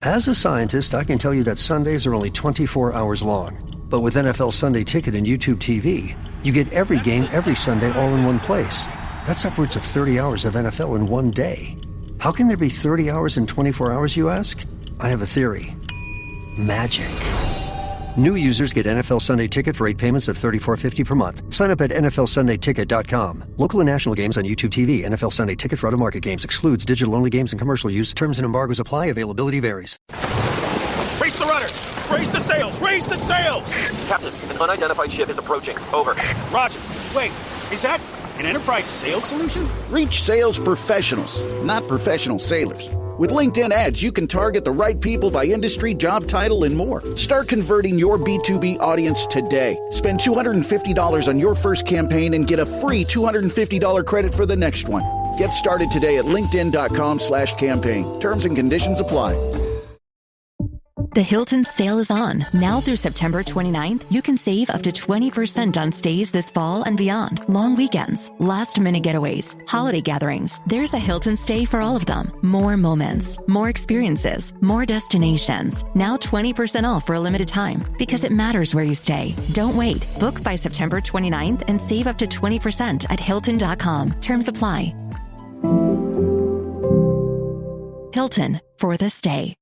As a scientist, I can tell you that Sundays are only 24 hours long. But with NFL Sunday Ticket and YouTube TV, you get every game every Sunday all in one place. That's upwards of 30 hours of NFL in one day. How can there be 30 hours in 24 hours, you ask? I have a theory. Magic. New users get NFL Sunday Ticket for 8 payments of $34.50 per month. Sign up at NFLSundayTicket.com. Local and national games on YouTube TV. NFL Sunday Ticket for out-of-market games excludes digital-only games and commercial use. Terms and embargoes apply. Availability varies. Raise the rudders! Raise the sails! Raise the sails! Captain, an unidentified ship is approaching. Over. Roger. Wait, is that an Enterprise sales solution? Reach sales professionals, not professional sailors. With LinkedIn ads, you can target the right people by industry, job title, and more. Start converting your B2B audience today. Spend $250 on your first campaign and get a free $250 credit for the next one. Get started today at linkedin.com/campaign. Terms and conditions apply. The Hilton sale is on. Now through September 29th, you can save up to 20% on stays this fall and beyond. Long weekends, last-minute getaways, holiday gatherings. There's a Hilton stay for all of them. More moments, more experiences, more destinations. Now 20% off for a limited time because it matters where you stay. Don't wait. Book by September 29th and save up to 20% at Hilton.com. Terms apply. Hilton for the stay.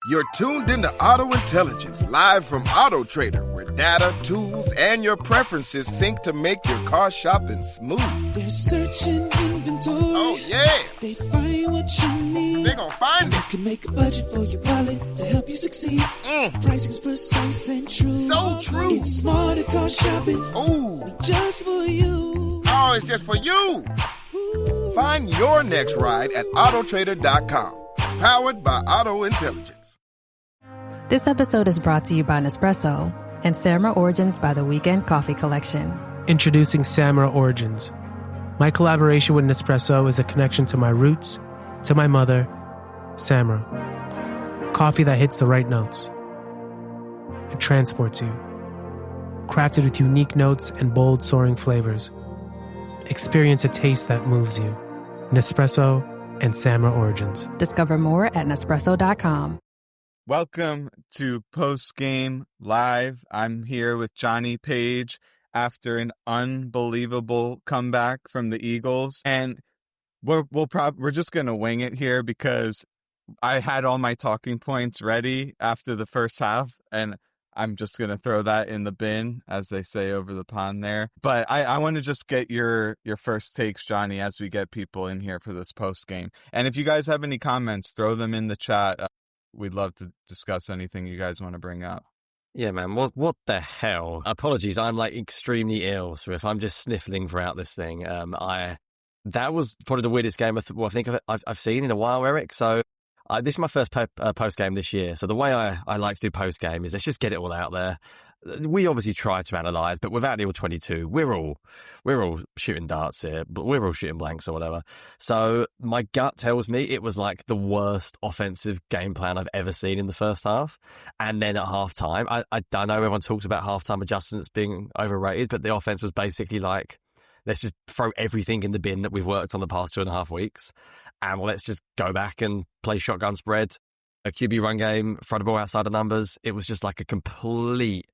You're tuned into Auto Intelligence, live from Auto Trader, where data, tools, and your preferences sync to make your car shopping smooth. They're searching inventory. Oh, yeah. They find what you need. They're gonna find it. You can make a budget for your wallet to help you succeed. Pricing's precise and true. So true. It's smarter car shopping. Ooh. Just for you. Oh, it's just for you. Ooh. Find your next ride at autotrader.com. Powered by Auto Intelligence. This episode is brought to you by Nespresso and Samra Origins by the Weekend Coffee Collection. Introducing Samra Origins. My collaboration with Nespresso is a connection to my roots, to my mother, Samra. Coffee that hits the right notes. It transports you. Crafted with unique notes and bold, soaring flavors. Experience a taste that moves you. Nespresso and Samra Origins. Discover more at Nespresso.com. Welcome to Postgame Live. I'm here with Jonny Page after an unbelievable comeback from the Eagles, and we're just gonna wing it here because I had all my talking points ready after the first half, and I'm just gonna throw that in the bin, as they say over the pond there. But I want to just get your first takes, Jonny, as we get people in here for this postgame. And if you guys have any comments, throw them in the chat. We'd love to discuss anything you guys want to bring up. Yeah, man. What the hell? Apologies, I'm like extremely ill, so if I'm just sniffling throughout this thing, that was probably the weirdest game I think I've seen in a while, Eric. So this is my first post game this year. So the way I like to do post game is let's just get it all out there. We obviously try to analyse, but without the all-22, we're all shooting darts here, but we're all shooting blanks or whatever. So my gut tells me it was like the worst offensive game plan I've ever seen in the first half. And then at halftime, I know everyone talks about halftime adjustments being overrated, but the offense was basically like, let's just throw everything in the bin that we've worked on the past 2.5 weeks, and let's just go back and play shotgun spread, a QB run game, throw the ball outside the numbers. It was just like a complete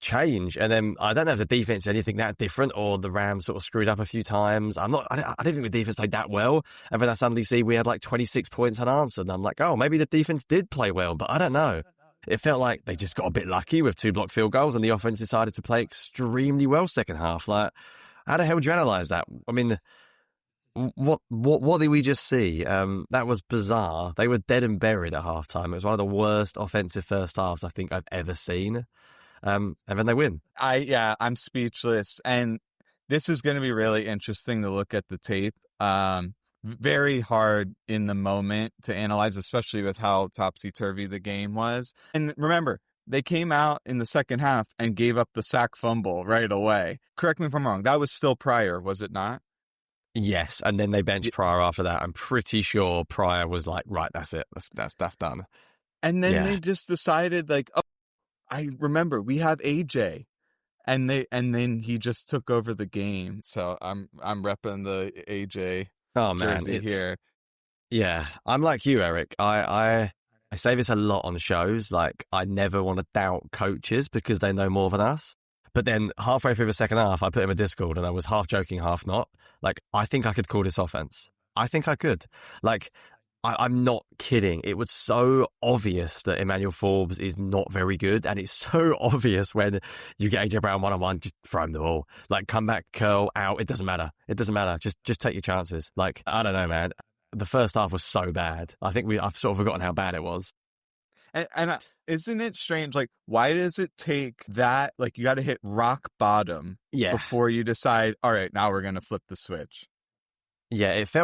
change. And then I don't know if the defense did anything that different or the Rams sort of screwed up a few times. I don't think the defense played that well. And then I suddenly see we had like 26 points unanswered. And I'm like, oh, maybe the defense did play well, but I don't know. It felt like they just got a bit lucky with 2 blocked field goals and the offense decided to play extremely well second half. Like, how the hell would you analyze that? I mean, what did we just see? That was bizarre. They were dead and buried at halftime. It was one of the worst offensive first halves I think I've ever seen. And then they win. I'm speechless. And this is going to be really interesting to look at the tape. Very hard in the moment to analyze, especially with how topsy-turvy the game was. And remember, they came out in the second half and gave up the sack fumble right away. Correct me if I'm wrong. That was still Pryor, was it not? Yes, and then they benched Pryor after that. I'm pretty sure Pryor was like, right, that's it. That's done. And then they just decided, like, oh, I remember we have AJ. And then he just took over the game. So I'm repping the AJ jersey here. Yeah, I'm like you, Eric. I I say this a lot on shows. Like, I never want to doubt coaches because they know more than us. But then halfway through the second half, I put him a Discord and I was half joking, half not. Like, I think I could call this offense. I think I could. Like, I'm not kidding. It was so obvious that Emmanuel Forbes is not very good. And it's so obvious when you get AJ Brown one-on-one, just throw him the ball. Like, come back, curl, out. It doesn't matter. It doesn't matter. Just take your chances. Like, I don't know, man. The first half was so bad. I think I've sort of forgotten how bad it was. And isn't it strange? Like, why does it take that? Like, you got to hit rock bottom before you decide, all right, now we're going to flip the switch. Yeah, it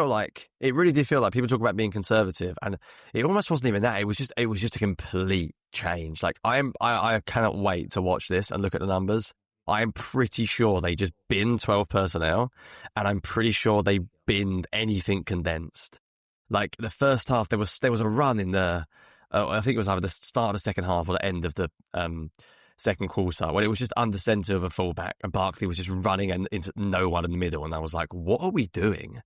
really did feel like people talk about being conservative, and it almost wasn't even that. It was just a complete change. Like, I cannot wait to watch this and look at the numbers. I am pretty sure they just binned 12 personnel, and I'm pretty sure they binned anything condensed. Like, the first half, there was a run in the, I think it was either the start of the second half or the end of the second quarter, when it was just under center of a fullback, and Barkley was just running and into no one in the middle, and I was like, what are we doing?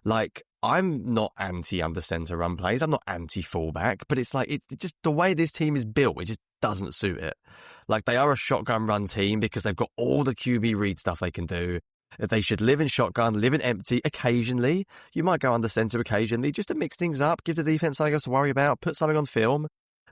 Like, I'm not anti under center run plays, I'm not anti fullback, but it's like, it's just the way this team is built, it just doesn't suit it. Like, they are a shotgun run team because they've got all the QB read stuff they can do. They should live in shotgun, live in empty occasionally. You might go under center occasionally just to mix things up, give the defense something else to worry about, put something on film.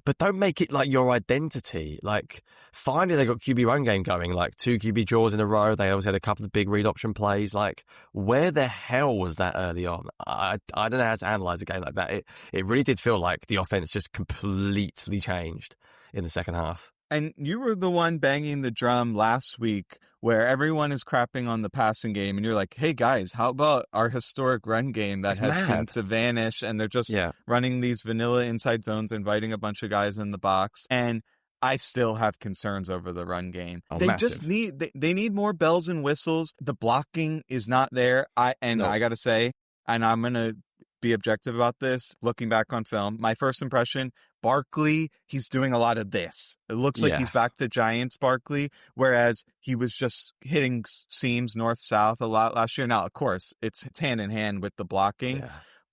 But don't make it like your identity. Like, finally they got QB run game going, like 2 QB draws in a row. They always had a couple of big read option plays. Like, where the hell was that early on? I don't know how to analyze a game like that. It really did feel like the offense just completely changed in the second half. And you were the one banging the drum last week where everyone is crapping on the passing game. And you're like, hey, guys, how about our historic run game that has seemed to vanish? And they're just running these vanilla inside zones, inviting a bunch of guys in the box. And I still have concerns over the run game. They just need more bells and whistles. The blocking is not there. I got to say, and I'm going to be objective about this, looking back on film, my first impression, Barkley, he's doing a lot of this. It looks like he's back to Giants Barkley, whereas he was just hitting seams north-south a lot last year. Now, of course, it's hand in hand with the blocking,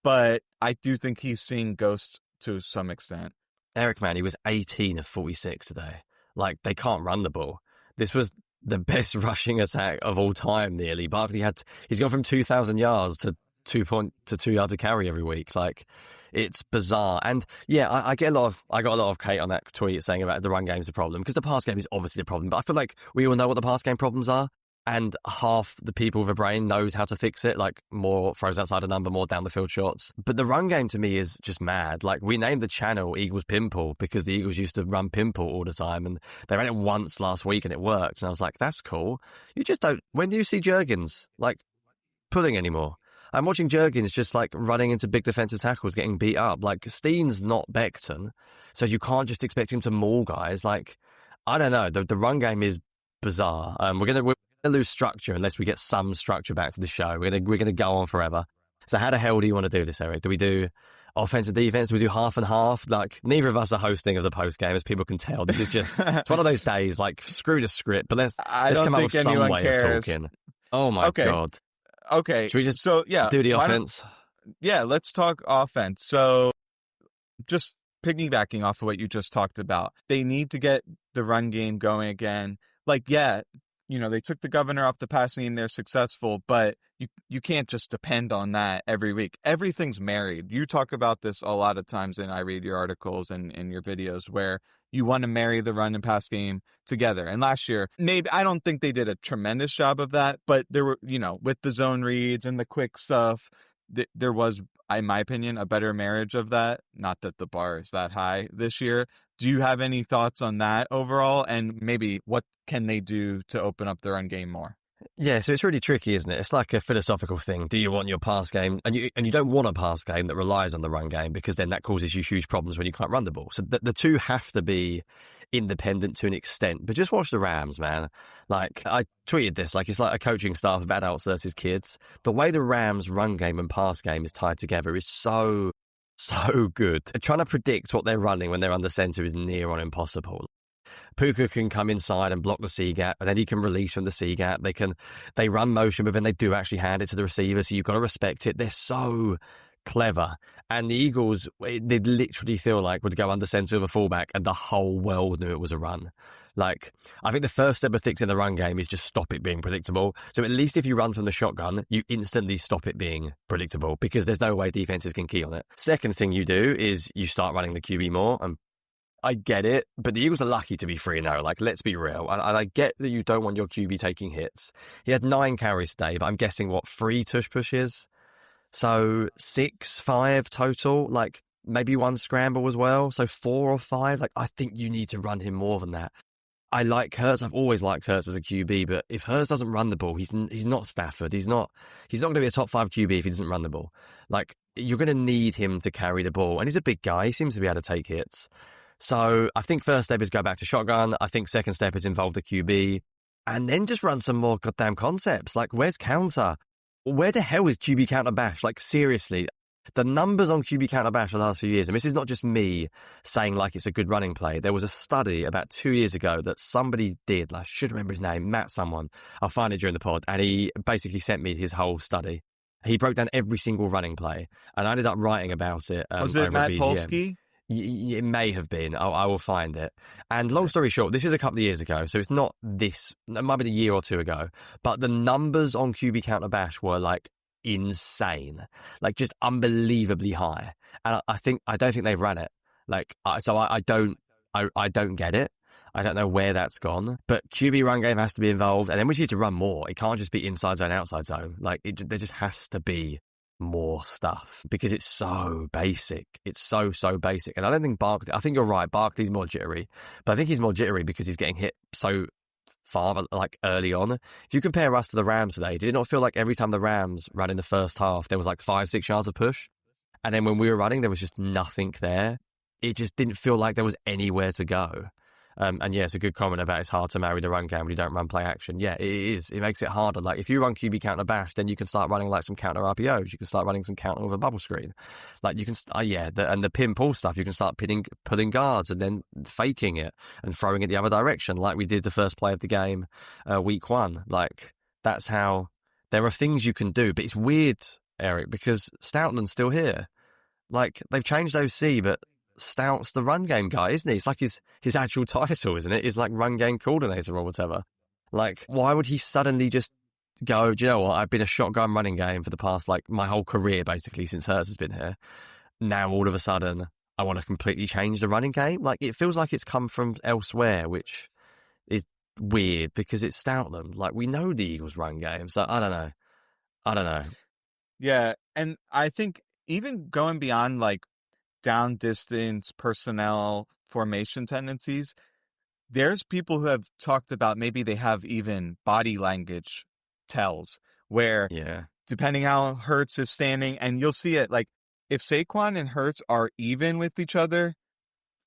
but I do think he's seeing ghosts to some extent. Eric, man, he was 18 of 46 today. Like, they can't run the ball. This was the best rushing attack of all time, nearly. Barkley he's gone from 2,000 yards to 2 yards a carry every week. Like, it's bizarre. And yeah, I got a lot of hate on that tweet saying about the run game's a problem, because the pass game is obviously the problem. But I feel like we all know what the pass game problems are, and half the people with a brain knows how to fix it. Like, more throws outside a number, more down the field shots. But the run game to me is just mad. Like, we named the channel Eagles Pimple because the Eagles used to run Pimple all the time, and they ran it once last week and it worked. And I was like, that's cool. You just don't. When do you see Juergens like pulling anymore? I'm watching Juergens just like running into big defensive tackles, getting beat up. Like, Steen's not Becton, so you can't just expect him to maul guys. Like, I don't know. The run game is bizarre. We're gonna lose structure unless we get some structure back to the show. We're gonna go on forever. So how the hell do you want to do this, Eric? Do we do offense and defense? Do we do half and half? Like, neither of us are hosting of the post game, as people can tell. This is just it's one of those days. Like, screw the script, but let's come up with some way of talking. Oh my god. Okay. Should we just do the offense? Yeah, let's talk offense. So just piggybacking off of what you just talked about, they need to get the run game going again. Like, they took the governor off the passing game, they're successful, but you can't just depend on that every week. Everything's married. You talk about this a lot of times, and I read your articles and your videos where you want to marry the run and pass game together. And last year, maybe, I don't think they did a tremendous job of that, but there were, with the zone reads and the quick stuff, there was, in my opinion, a better marriage of that. Not that the bar is that high this year. Do you have any thoughts on that overall? And maybe what can they do to open up the run game more? Yeah, so it's really tricky, isn't it? It's like a philosophical thing. Do you want your pass game? And you don't want a pass game that relies on the run game, because then that causes you huge problems when you can't run the ball. So the two have to be independent to an extent. But just watch the Rams, man. Like, I tweeted this, like, it's like a coaching staff of adults versus kids. The way the Rams run game and pass game is tied together is so good. Trying to predict what they're running when they're under center is near on impossible. Puka can come inside and block the C gap, and then he can release from the C gap. They run motion, but then they do actually hand it to the receiver, so you've got to respect it. They're so clever. And the Eagles, they'd literally feel like would go under center of a fullback and the whole world knew it was a run. Like, I think the first step of fixing the run game is just stop it being predictable. So at least if you run from the shotgun, you instantly stop it being predictable because there's no way defenses can key on it. Second thing you do is you start running the QB more. And I get it, but the Eagles are lucky to be 3-0. Like, let's be real. And I get that you don't want your QB taking hits. He had 9 carries today, but I'm guessing 3 tush pushes? So 6, 5 total, like maybe 1 scramble as well. So 4 or 5. Like, I think you need to run him more than that. I like Hurts. I've always liked Hurts as a QB, but if Hurts doesn't run the ball, he's not Stafford. He's not going to be a top 5 QB if he doesn't run the ball. Like, you're going to need him to carry the ball. And he's a big guy. He seems to be able to take hits. So I think first step is go back to shotgun. I think second step is involve the QB. And then just run some more goddamn concepts. Like, where's counter? Where the hell is QB counter bash? Like, seriously, the numbers on QB counter bash the last few years, and this is not just me saying like it's a good running play. There was a study about 2 years ago that somebody did. I should remember his name, Matt someone. I'll find it during the pod. And he basically sent me his whole study. He broke down every single running play. And I ended up writing about it. Was it Matt Polsky? It may have been. I will find it. And long story short, this is a couple of years ago, so it's not this. It might be a year or two ago. But the numbers on QB counter bash were like insane, like just unbelievably high. And I don't think they've ran it. Like, so I don't get it. I don't know where that's gone. But QB run game has to be involved, and then we need to run more. It can't just be inside zone, outside zone. Like, there just has to be more stuff because it's so basic. It's so basic. And I don't think Barkley, I think you're right, Barkley's more jittery, but I think he's more jittery because he's getting hit so far, like early on. If you compare us to the Rams today, did it not feel like every time the Rams ran in the first half, there was like 5-6 yards of push? And then when we were running, there was just nothing there. It just didn't feel like there was anywhere to go. And yeah, it's a good comment about it's hard to marry the run game when you don't run play action. Yeah, it is. It makes it harder. Like, if you run QB counter bash, then you can start running like some counter RPOs. You can start running some counter with a bubble screen. Like, you can, and the pin pull stuff, you can start putting guards and then faking it and throwing it the other direction, like we did the first play of the game, week 1. Like, that's how, there are things you can do. But it's weird, Eric, because Stoutland's still here. Like, they've changed OC, but Stout's the run game guy, isn't he? It's like his actual title, isn't it? Is like run game coordinator or whatever. Like, why would he suddenly just go, do you know what? I've been a shotgun running game for the past, like, my whole career, basically, since Hurts has been here. Now, all of a sudden, I want to completely change the running game. Like, it feels like it's come from elsewhere, which is weird because it's Stoutland. Like, we know the Eagles run game, so I don't know. Yeah, and I think even going beyond, like, down distance, personnel, formation tendencies, there's people who have talked about maybe they have even body language tells where, depending how Hurts is standing, and you'll see it, like, if Saquon and Hurts are even with each other,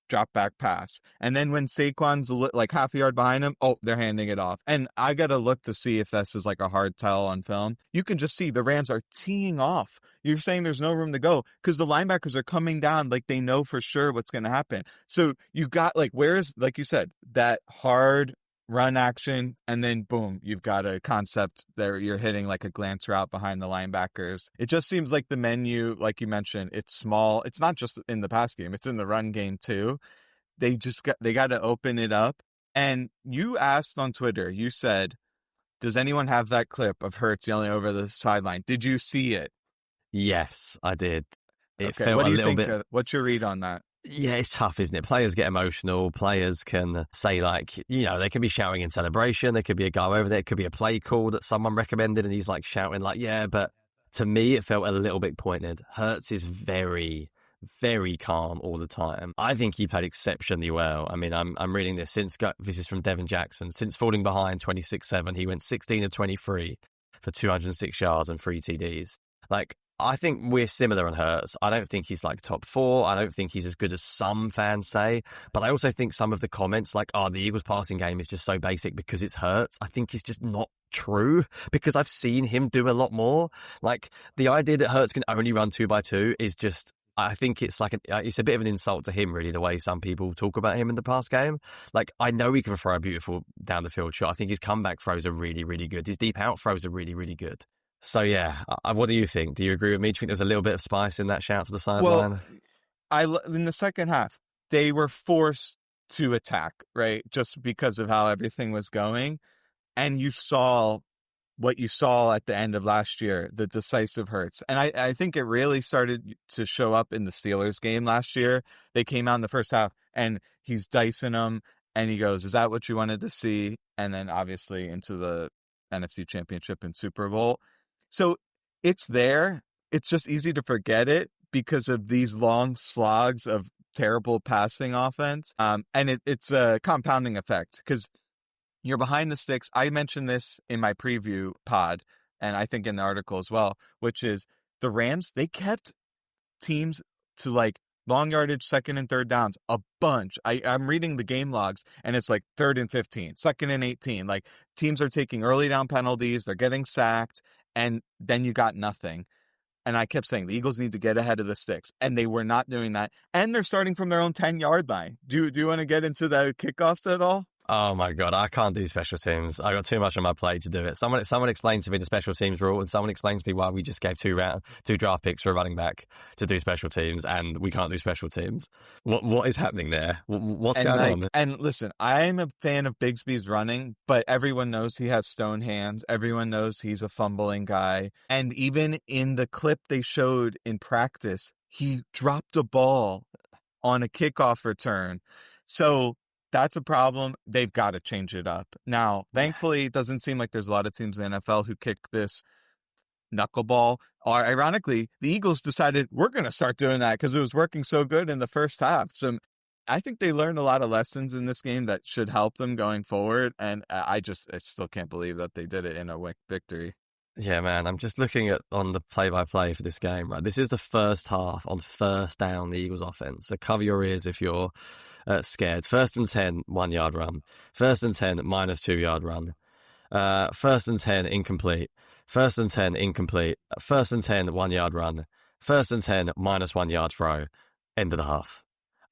drop back pass. And then when Saquon's like half a yard behind him, they're handing it off. And I got to look to see if this is like a hard tell on film. You can just see the Rams are teeing off. You're saying there's no room to go because the linebackers are coming down like they know for sure what's going to happen. So you got, like, where's, like you said, that hard run action, and then boom, you've got a concept there. You're hitting like a glance route behind the linebackers. It just seems like the menu, like you mentioned, it's small. It's not just in the pass game, it's in the run game too. They got to open it up. And you asked on Twitter, you said, does anyone have that clip of Hurts yelling over the sideline? Did you see it? Yes, I did. It okay. felt What do you a little think bit. What's your read on that? Yeah, it's tough, isn't it? Players get emotional. Players can say, like, they can be shouting in celebration. There could be a guy over there. It could be a play call that someone recommended and he's like shouting like, yeah, but to me, it felt a little bit pointed. Hurts is very, very calm all the time. I think he played exceptionally well. I mean, I'm reading this this is from Devin Jackson. Since falling behind 26-7, he went 16 of 23 for 206 yards and 3 TDs. Like, I think we're similar on Hurts. I don't think he's like top 4. I don't think he's as good as some fans say. But I also think some of the comments like, the Eagles passing game is just so basic because it's Hurts, I think it's just not true because I've seen him do a lot more. Like, the idea that Hurts can only run 2x2 is just, I think it's like it's a bit of an insult to him, really, the way some people talk about him in the pass game. Like, I know he can throw a beautiful down the field shot. I think his comeback throws are really, really good. His deep out throws are really, really good. So, yeah, what do you think? Do you agree with me? Do you think there's a little bit of spice in that shout to the sideline? In the second half, they were forced to attack, right? Just because of how everything was going. And you saw what you saw at the end of last year, the decisive hurts. And I think it really started to show up in the Steelers game last year. They came out in the first half and he's dicing them and he goes, "Is that what you wanted to see?" And then obviously into the NFC Championship and Super Bowl. So it's there. It's just easy to forget it because of these long slogs of terrible passing offense. And it's a compounding effect because you're behind the sticks. I mentioned this in my preview pod, and I think in the article as well, which is the Rams, they kept teams to like long yardage, second and third downs, a bunch. I'm reading the game logs, and it's like 3rd and 15, 2nd and 18. Like teams are taking early down penalties, they're getting sacked, and then you got nothing. And I kept saying the Eagles need to get ahead of the sticks, and they were not doing that. And they're starting from their own 10-yard line. Do you want to get into the kickoffs at all? Oh my God, I can't do special teams. I got too much on my plate to do it. Someone explained to me the special teams rule, and someone explained to me why we just gave two draft picks for a running back to do special teams, and we can't do special teams. What is happening there? What's going on? And listen, I'm a fan of Bigsby's running, but everyone knows he has stone hands. Everyone knows he's a fumbling guy. And even in the clip they showed in practice, he dropped a ball on a kickoff return. So that's a problem. They've got to change it up. Now, thankfully, it doesn't seem like there's a lot of teams in the NFL who kick this knuckleball. Or ironically, the Eagles decided we're going to start doing that because it was working so good in the first half. So I think they learned a lot of lessons in this game that should help them going forward. And I still can't believe that they did it in a victory. Yeah, man, I'm just looking at on the play-by-play for this game, right? This is the first half on first down, the Eagles offense. So cover your ears if you're scared. 1st and 10, 1-yard run. 1st and 10, minus 2-yard run. 1st and 10, incomplete. 1st and 10, incomplete. 1st and 10, 1-yard run. 1st and 10, minus 1-yard throw. End of the half.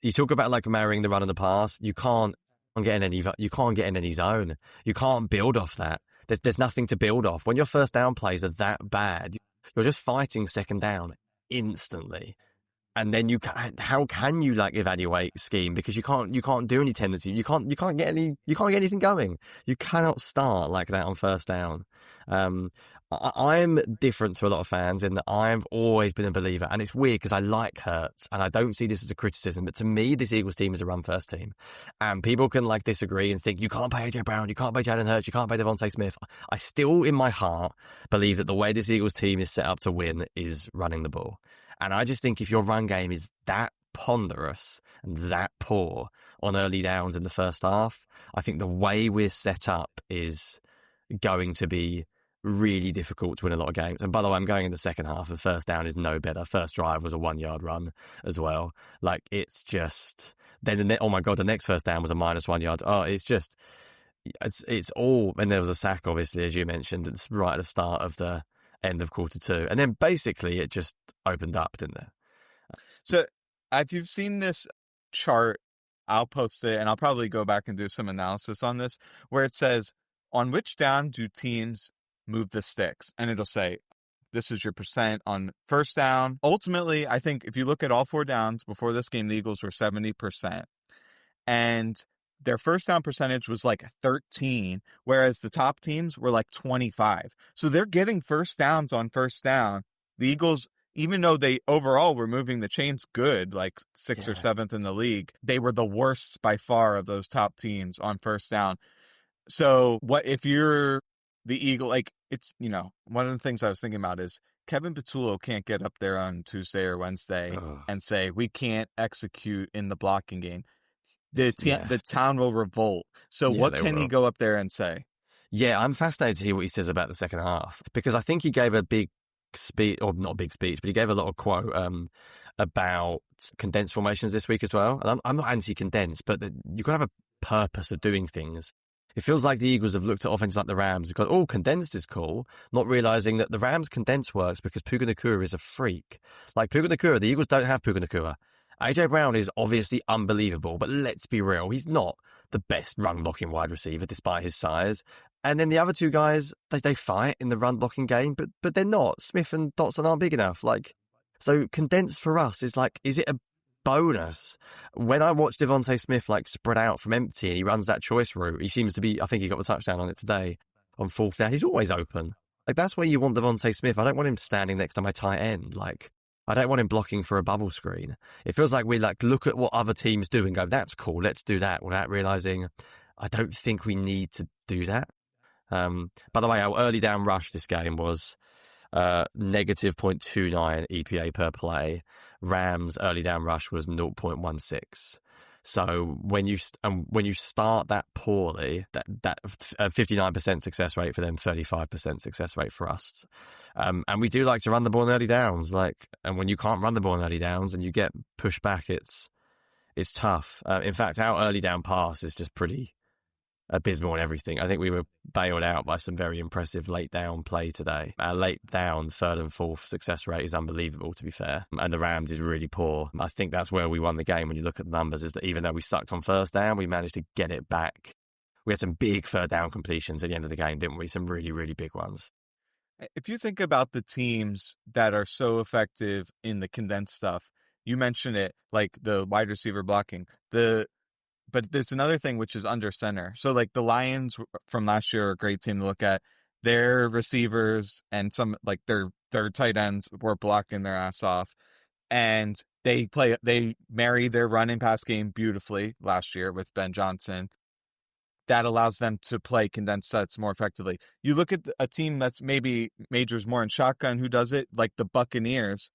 You talk about like marrying the run and the pass. You can't get in any zone. You can't build off that. There's nothing to build off. When your first down plays are that bad, you're just fighting second down instantly. And then how can you like evaluate scheme? Because you can't do any tendency. You can't get anything going. You cannot start like that on first down. I'm different to a lot of fans in that I've always been a believer, and it's weird because I like Hurts, and I don't see this as a criticism, but to me, this Eagles team is a run-first team. And people can like disagree and think, you can't pay AJ Brown, you can't pay Jalen Hurts, you can't pay Devontae Smith. I still, in my heart, believe that the way this Eagles team is set up to win is running the ball. And I just think if your run game is that ponderous and that poor on early downs in the first half, I think the way we're set up is going to be really difficult to win a lot of games. And by the way, I'm going in the second half, and first down is no better. First drive was a 1-yard run as well. Like, it's just... Then, oh my God, the next first down was a minus 1 yard. Oh, it's just... It's all... And there was a sack, obviously, as you mentioned. It's right at the start of the end of quarter 2. And then basically it just opened up, didn't it? So if you've seen this chart, I'll post it, and I'll probably go back and do some analysis on this, where it says, on which down do teams move the sticks? And it'll say, this is your percent on first down. Ultimately, I think if you look at all 4 downs before this game, the Eagles were 70%. And their first down percentage was like 13, whereas the top teams were like 25. So they're getting first downs on first down. The Eagles, even though they overall were moving the chains good, like 6th or 7th in the league, they were the worst by far of those top teams on first down. So what if you're the Eagle, like it's, one of the things I was thinking about is Kevin Patullo can't get up there on Tuesday or Wednesday and say, we can't execute in the blocking game. The town will revolt. So what can he go up there and say? Yeah, I'm fascinated to hear what he says about the second half, because I think he gave a big speech, or not a big speech, but he gave a little quote about condensed formations this week as well. And I'm not anti-condensed, but you've got to have a purpose of doing things. It feels like the Eagles have looked at offenses like the Rams and gone, condensed is cool, not realizing that the Rams' condensed works because Puka Nacua is a freak. Like Puka Nacua, the Eagles don't have Puka Nacua. AJ Brown is obviously unbelievable, but let's be real, he's not the best run-blocking wide receiver despite his size. And then the other two guys, they fight in the run blocking game, but they're not. Smith and Dotson aren't big enough. Like, so condensed for us is like, is it a bonus? When I watch Devontae Smith like spread out from empty and he runs that choice route, he seems to be, I think he got the touchdown on it today on 4th down. He's always open. Like, that's where you want Devontae Smith. I don't want him standing next to my tight end. Like, I don't want him blocking for a bubble screen. It feels like we like look at what other teams do and go, that's cool, let's do that, without realizing I don't think we need to do that. By the way, our early down rush this game was negative 0.29 EPA per play. Rams' early down rush was 0.16. So when you start that poorly, that 59% success rate for them, 35% success rate for us. And we do like to run the ball in early downs. Like, and when you can't run the ball in early downs and you get pushed back, it's tough. In fact, our early down pass is just pretty abysmal and everything. I think we were bailed out by some very impressive late down play today. Our late down 3rd and 4th success rate is unbelievable, to be fair. And the Rams is really poor. I think that's where we won the game when you look at the numbers, is that even though we sucked on 1st down, we managed to get it back. We had some big 3rd down completions at the end of the game, didn't we? Some really, really big ones. If you think about the teams that are so effective in the condensed stuff, you mentioned it, like the wide receiver blocking, but there's another thing which is under center. So like the Lions from last year are a great team to look at. Their receivers and some like their tight ends were blocking their ass off, and they marry their run and pass game beautifully last year with Ben Johnson. That allows them to play condensed sets more effectively. You look at a team that's maybe majors more in shotgun who does it, like the Buccaneers.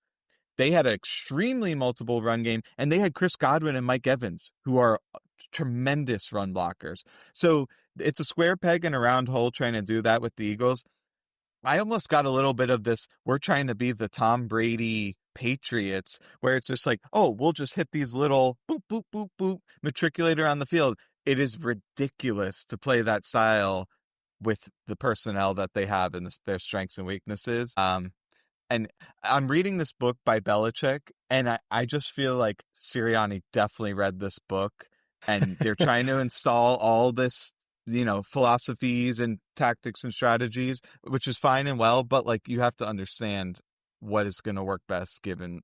They had an extremely multiple run game, and they had Chris Godwin and Mike Evans, who are tremendous run blockers. So it's a square peg in a round hole trying to do that with the Eagles. I almost got a little bit of this, we're trying to be the Tom Brady Patriots, where it's just like, oh, we'll just hit these little boop, boop, boop, boop, matriculator on the field. It is ridiculous to play that style with the personnel that they have and their strengths and weaknesses. And I'm reading this book by Belichick, and I just feel like Sirianni definitely read this book, and they're trying to install all this, philosophies and tactics and strategies, which is fine and well, but like you have to understand what is going to work best given,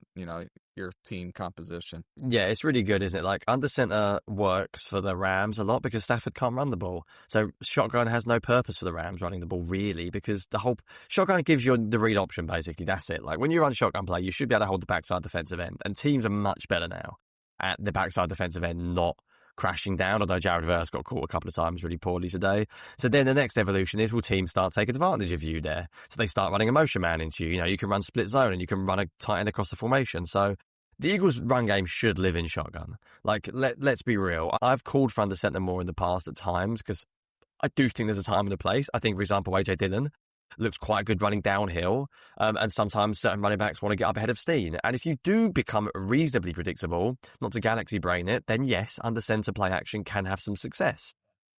your team composition. Yeah, it's really good, isn't it? Like, under center works for the Rams a lot because Stafford can't run the ball. So shotgun has no purpose for the Rams running the ball, really, because the whole shotgun gives you the read option, basically. That's it. Like, when you run shotgun play, you should be able to hold the backside defensive end. And teams are much better now at the backside defensive end, not crashing down, although Jared Verse got caught a couple of times really poorly today. So then the next evolution is, will teams start taking advantage of you there? So they start running a motion man into you. You can run split zone and you can run a tight end across the formation. So the Eagles' run game should live in shotgun. Like, let's be real. I've called for under center more in the past at times because I do think there's a time and a place. I think, for example, A.J. Dillon looks quite good running downhill, and sometimes certain running backs want to get up ahead of Steen. And if you do become reasonably predictable, not to galaxy brain it, then yes, under center play action can have some success.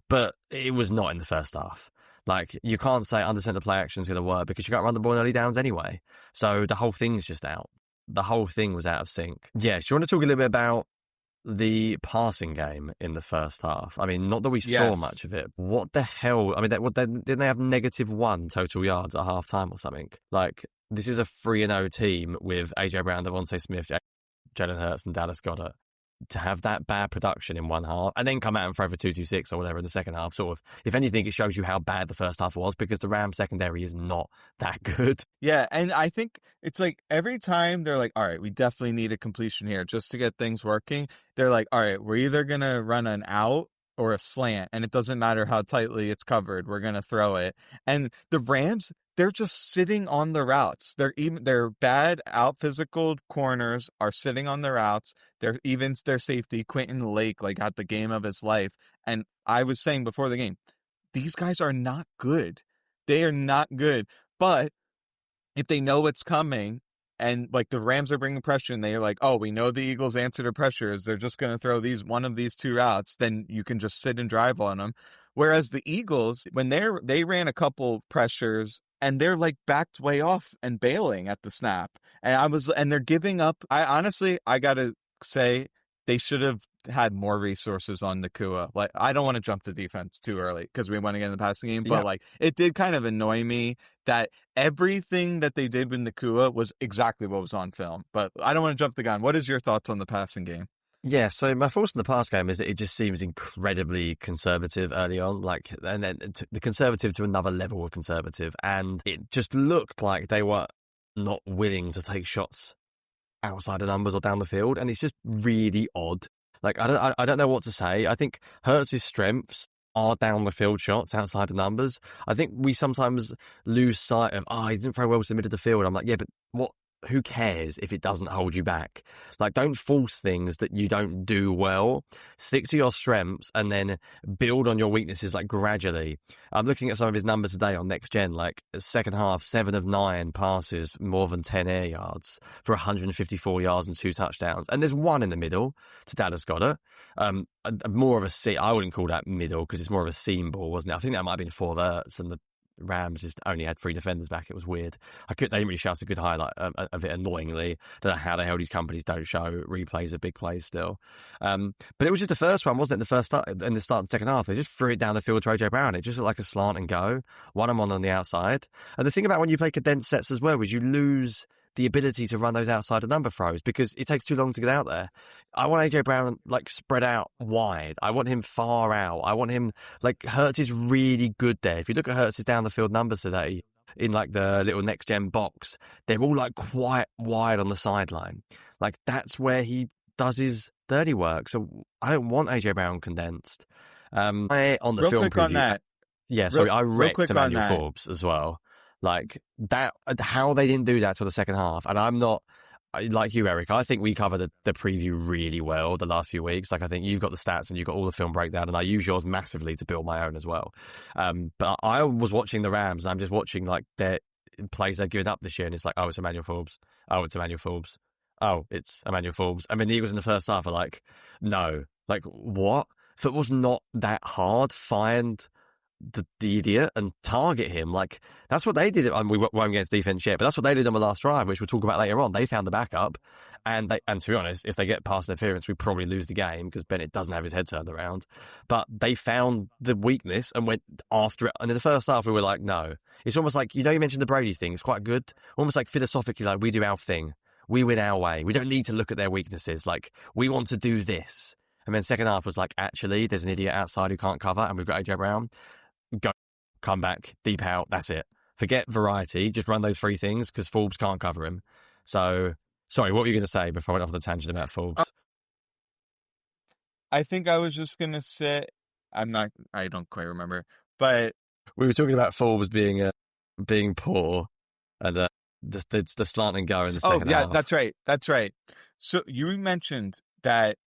But it was not in the first half. Like, you can't say under center play action is going to work because you can't run the ball in early downs anyway. So the whole thing's just out. The whole thing was out of sync. Yeah, do you want to talk a little bit about the passing game in the first half? I mean, not that we saw much of it. What the hell? I mean, didn't they have -1 total yards at halftime or something? Like, this is a 3-0 team with A.J. Brown, Devontae Smith, Jalen Hurts, and Dallas Goedert. To have that bad production in one half and then come out and throw for 226 or whatever in the second half, sort of, if anything, it shows you how bad the first half was, because the Rams secondary is not that good. Yeah, and I think it's like every time they're like, all right, we definitely need a completion here just to get things working. They're like, all right, we're either going to run an out or a slant, and it doesn't matter how tightly it's covered, we're going to throw it. And the Rams, they're just sitting on the routes. Their bad out physical corners are sitting on the routes. Their safety, Quentin Lake, like, had the game of his life. And I was saying before the game, these guys are not good. They are not good. But if they know what's coming, and like the Rams are bringing pressure, and they're like, oh, we know the Eagles' answer to pressure is they're just going to throw one of these two routes, then you can just sit and drive on them. Whereas the Eagles, when they ran a couple pressures, and they're like backed way off and bailing at the snap. And they're giving up. I gotta say, they should have had more resources on Nakua. Like, I don't want to jump to defense too early because we want to get in the passing game, but like, it did kind of annoy me that everything that they did with Nakua was exactly what was on film. But I don't want to jump the gun. What is your thoughts on the passing game? Yeah, so my thoughts on the pass game is that it just seems incredibly conservative early on, like, and then the conservative to another level of conservative, and it just looked like they were not willing to take shots outside the numbers or down the field, and it's just really odd. Like, I don't know what to say. I think Hurts' strengths are down the field shots outside the numbers. I think we sometimes lose sight of, he didn't throw well to the middle of the field. I'm like, yeah, but what? Who cares if it doesn't hold you back? Like, don't force things that you don't do well. Stick to your strengths and then build on your weaknesses, like, gradually. I'm looking at some of his numbers today on Next Gen, like, second half, 7 of 9 passes, more than 10 air yards for 154 yards and 2 touchdowns. And there's one in the middle to Dallas Goedert. More of a seam. I wouldn't call that middle because it's more of a seam ball, wasn't it? I think that might have been 4 verts, and the Rams just only had 3 defenders back. It was weird. They didn't really show us a good highlight of it, annoyingly. Don't know how the hell these companies don't show replays of big plays still. But it was just the first one, wasn't it? The start of the second half. They just threw it down the field to AJ Brown. It just looked like a slant and go. One on the outside. And the thing about when you play condensed sets as well is you lose the ability to run those outside of number throws because it takes too long to get out there. I want AJ Brown, like, spread out wide. I want him far out. I want him, like, Hurts is really good there. If you look at Hurts' down the field numbers today in, like, the little next gen box, they're all, like, quite wide on the sideline. Like, that's where he does his dirty work. So I don't want AJ Brown condensed. On the Real film quick preview, on that. yeah, sorry, I wrecked Emmanuel Forbes as well. Like, that, how they didn't do that for the second half. And I'm not, like you, Eric, I think we covered the preview really well the last few weeks. Like, I think you've got the stats and you've got all the film breakdown, and I use yours massively to build my own as well. But I was watching the Rams, and I'm just watching, like, their plays they've given up this year, and it's like, oh, it's Emmanuel Forbes. Oh, it's Emmanuel Forbes. Oh, it's Emmanuel Forbes. I mean, the Eagles in the first half are like, no. Like, what? Football's not that hard. Find the idiot and target him. Like, that's what they did. And we won't get into defense yet, but that's what they did on the last drive, which we'll talk about later on. They found the backup, and to be honest, if they get pass interference, we probably lose the game because Bennett doesn't have his head turned around. But they found the weakness and went after it. And in the first half, we were like, no. It's almost like, you mentioned the Brady thing. It's quite good. Almost like philosophically, like, we do our thing. We win our way. We don't need to look at their weaknesses. Like, we want to do this. And then second half was like, actually, there's an idiot outside who can't cover, and we've got AJ Brown. Go, come back, deep out, that's it. Forget variety, just run those 3 things because Forbes can't cover him. So, sorry, what were you going to say before I went off on a tangent about Forbes? I think I was just going to say, I don't quite remember, but we were talking about Forbes being poor and the slant and go in the second half. That's right. So you mentioned that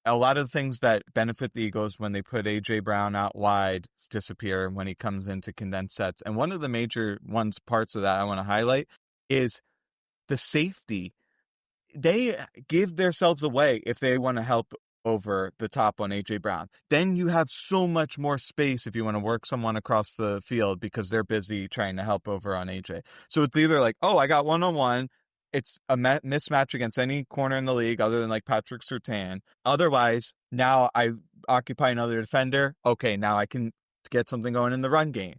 a lot of things that benefit the Eagles when they put AJ Brown out wide disappear when he comes into condensed sets. And one of the major parts of that I want to highlight is the safety. They give themselves away if they want to help over the top on AJ Brown. Then you have so much more space if you want to work someone across the field because they're busy trying to help over on AJ. So it's either like, oh, I got one-on-one. It's a mismatch against any corner in the league other than like Patrick Surtain. Otherwise, now I occupy another defender. Okay, now I can get something going in the run game.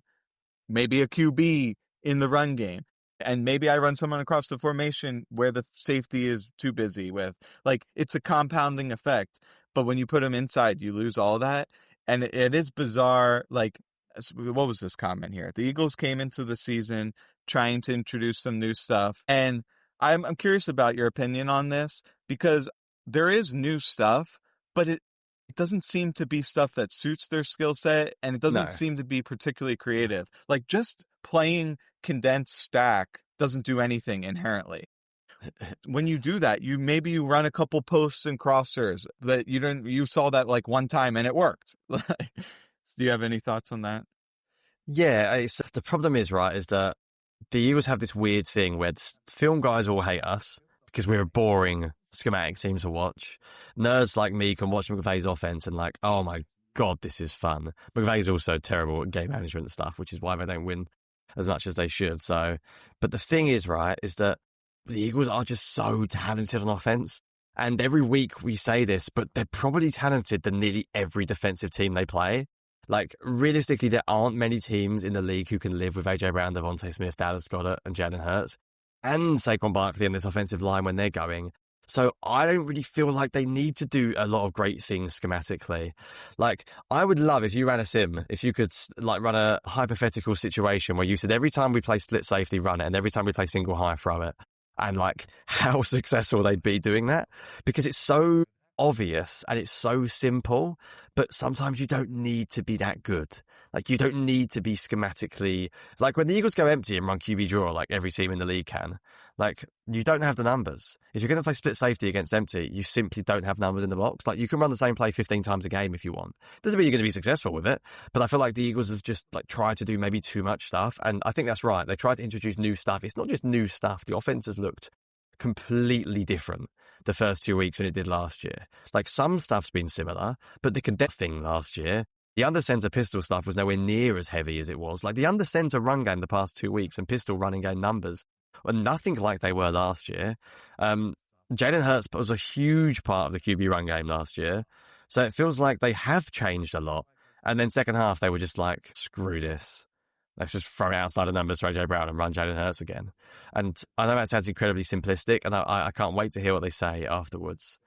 Maybe a QB in the run game. And maybe I run someone across the formation where the safety is too busy with. Like, it's a compounding effect. But when you put them inside, you lose all that. And it is bizarre. Like, what was this comment here? The Eagles came into the season trying to introduce some new stuff. And I'm curious about your opinion on this because there is new stuff, but it doesn't seem to be stuff that suits their skill set, and it doesn't seem to be particularly creative. Like, just playing condensed stack doesn't do anything inherently. When you do that, you run a couple posts and crossers that you saw that like one time and it worked. Do you have any thoughts on that? Yeah, the problem is that the Eagles have this weird thing where the film guys all hate us because we're a boring schematic team to watch. Nerds like me can watch McVay's offense and like, oh my God, this is fun. McVay's also terrible at game management stuff, which is why they don't win as much as they should. So, but the thing is, right, is that the Eagles are just so talented on offense. And every week we say this, but they're probably talented than nearly every defensive team they play. Like, realistically, there aren't many teams in the league who can live with A.J. Brown, Devontae Smith, Dallas Goedert, and Jalen Hurts, and Saquon Barkley in this offensive line when they're going. So I don't really feel like they need to do a lot of great things schematically. Like, I would love if you ran a sim, if you could like run a hypothetical situation where you said every time we play split safety, run it, and every time we play single high, throw it. And like how successful they'd be doing that, because it's so obvious and it's so simple, but sometimes you don't need to be that good. Like, you don't need to be schematically, like when the Eagles go empty and run QB draw like every team in the league can, like, you don't have the numbers. If you're going to play split safety against empty, you simply don't have numbers in the box. Like, you can run the same play 15 times a game if you want. Doesn't mean you're going to be successful with it, but I feel like the Eagles have just like tried to do maybe too much stuff, and I think that's right. They tried to introduce new stuff. It's not just new stuff. The offense has looked completely different the first 2 weeks than it did last year. Like, some stuff's been similar, but the cadet thing last year, the under center pistol stuff was nowhere near as heavy as it was. Like, the under center run game the past 2 weeks and pistol running game numbers were nothing like they were last year. Jalen Hurts was a huge part of the QB run game last year. So it feels like they have changed a lot. And then second half, they were just like, screw this. Let's just throw it outside the numbers for A.J. Brown and run Jalen Hurts again. And I know that sounds incredibly simplistic, and I can't wait to hear what they say afterwards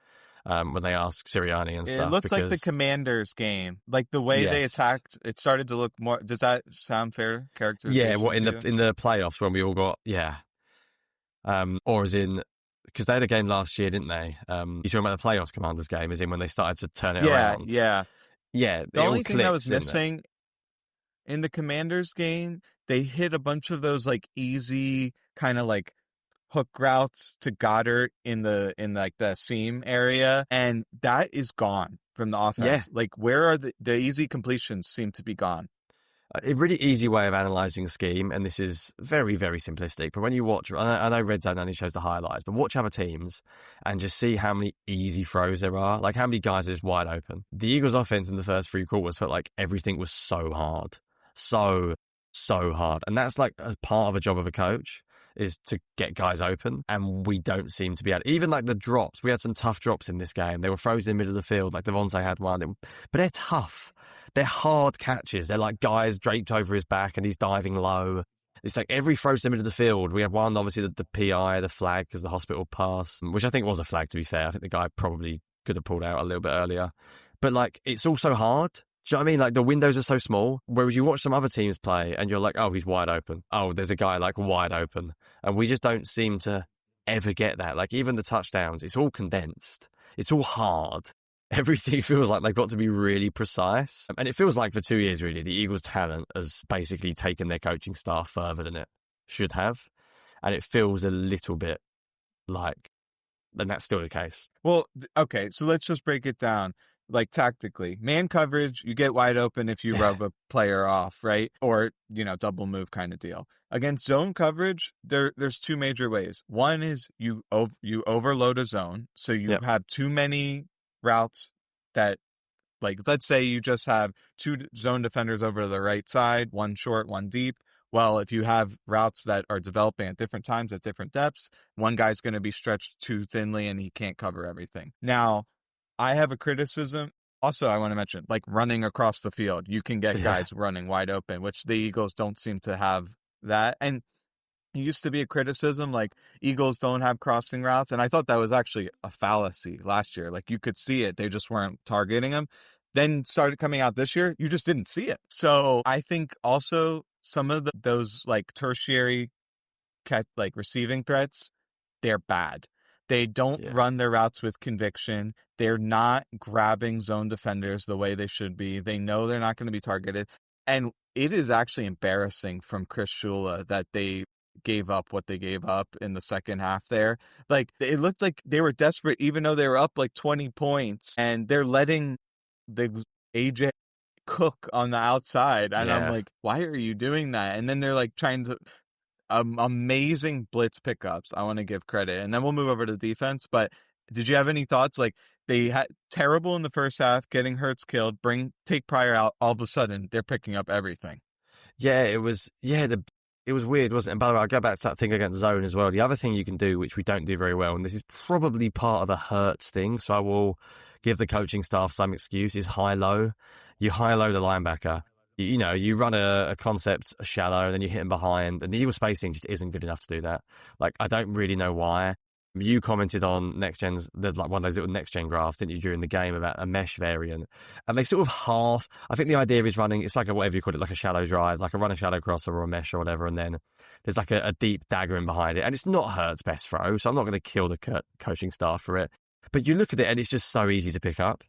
when they ask Sirianni and stuff. It looked like the Commanders game. Like, the way they attacked, it started to look more... Does that sound fair? Characterization? Yeah, what, in the playoffs when we all got... Yeah. Or as in... Because they had a game last year, didn't they? You talking about the playoffs Commanders game, as in when they started to turn it around? Yeah. The only thing that was missing... In the Commanders game, they hit a bunch of those like easy kind of like hook routes to Goddard in like the seam area, and that is gone from the offense. Yeah. Like, where are the easy completions seem to be gone. A really easy way of analysing a scheme, and this is very, very simplistic, but when you watch, I know Red Zone only shows the highlights, but watch other teams and just see how many easy throws there are, like how many guys are just wide open. The Eagles' offense in the first 3 quarters felt like everything was so hard. So hard. And that's like a part of a job of a coach, is to get guys open, and we don't seem to be able. Even like the drops, we had some tough drops in this game. They were frozen in the middle of the field, like Devontae had one, but they're tough. They're hard catches. They're like guys draped over his back and he's diving low. It's like every throw to the middle of the field. We had one, obviously, the PI, the flag, because the hospital pass, which I think was a flag, to be fair. I think the guy probably could have pulled out a little bit earlier. But like, it's also hard. Do you know what I mean? Like, the windows are so small, whereas you watch some other teams play and you're like, oh, he's wide open. Oh, there's a guy like wide open. And we just don't seem to ever get that. Like, even the touchdowns, it's all condensed. It's all hard. Everything feels like they've got to be really precise. And it feels like for 2 years, really, the Eagles' talent has basically taken their coaching staff further than it should have. And it feels a little bit like, and that's still the case. Well, okay, so let's just break it down. Like, tactically, man coverage, you get wide open if you rub a player off, right? Or, double move kind of deal. Against zone coverage, there's 2 major ways. One is you overload a zone, so you have too many routes that, like, let's say you just have 2 zone defenders over to the right side, one short, one deep. Well, if you have routes that are developing at different times, at different depths, one guy's going to be stretched too thinly and he can't cover everything. Now, I have a criticism. Also, I want to mention, like, running across the field. You can get guys running wide open, which the Eagles don't seem to have that. And it used to be a criticism, like, Eagles don't have crossing routes. And I thought that was actually a fallacy last year. Like, you could see it. They just weren't targeting them. Then started coming out this year. You just didn't see it. So I think also some of those, like, tertiary receiving threats, they're bad. They don't run their routes with conviction. They're not grabbing zone defenders the way they should be. They know they're not going to be targeted. And it is actually embarrassing from Chris Shula that they gave up what they gave up in the second half there. Like, it looked like they were desperate, even though they were up like 20 points. And they're letting the AJ cook on the outside. And I'm like, why are you doing that? And then they're like trying to... amazing blitz pickups. I want to give credit, and then we'll move over to defense. But did you have any thoughts? Like, they had terrible in the first half, getting Hurts killed, take Pryor out. All of a sudden, they're picking up everything. Yeah, it was. Yeah, it was weird, wasn't it? And by the way, I'll go back to that thing against zone as well. The other thing you can do, which we don't do very well, and this is probably part of the Hurts thing, so I will give the coaching staff some excuse, is high-low. You high-low the linebacker. You run a concept shallow, and then you hit him behind, and the Eagle spacing just isn't good enough to do that. Like, I don't really know why. You commented on Next Gen's, like one of those little Next Gen graphs, didn't you, during the game about a mesh variant? And they sort of I think the idea is running, it's like whatever you call it, like a shallow drive, like a run a shallow crosser or a mesh or whatever, and then there's like a deep dagger in behind it. And it's not Hurt's best throw, so I'm not going to kill the coaching staff for it. But you look at it and it's just so easy to pick up.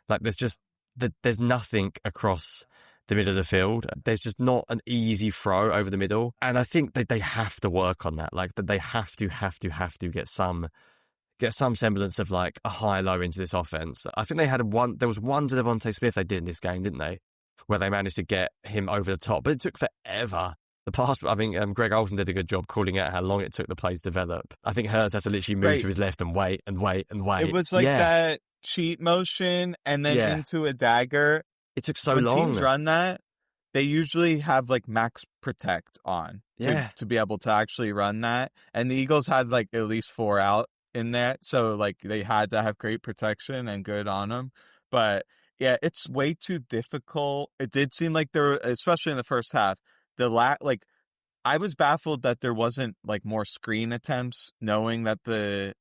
Like there's nothing across the middle of the field. There's just not an easy throw over the middle. And I think that they have to work on that. Like that they have to get some semblance of like a high-low into this offense. I think there was one to Devontae Smith they did in this game, didn't they? Where they managed to get him over the top, but it took forever. The pass, I think Greg Olsen did a good job calling out how long it took the plays to develop. I think Hurts had to literally move to his left and wait and wait and wait. It was like that cheat motion and then into a dagger. It took so when long. Teams run that, they usually have like max protect on to be able to actually run that. And the Eagles had like at least 4 out in that. So like they had to have great protection and good on them. But yeah, it's way too difficult. It did seem like there, especially in the first half, I was baffled that there wasn't like more screen attempts, knowing that the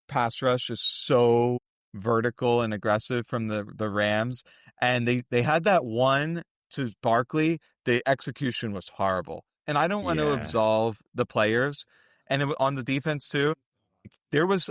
pass rush is so vertical and aggressive from the Rams. And they had that one to Barkley. The execution was horrible. And I don't want to absolve the players. And on the defense too, there was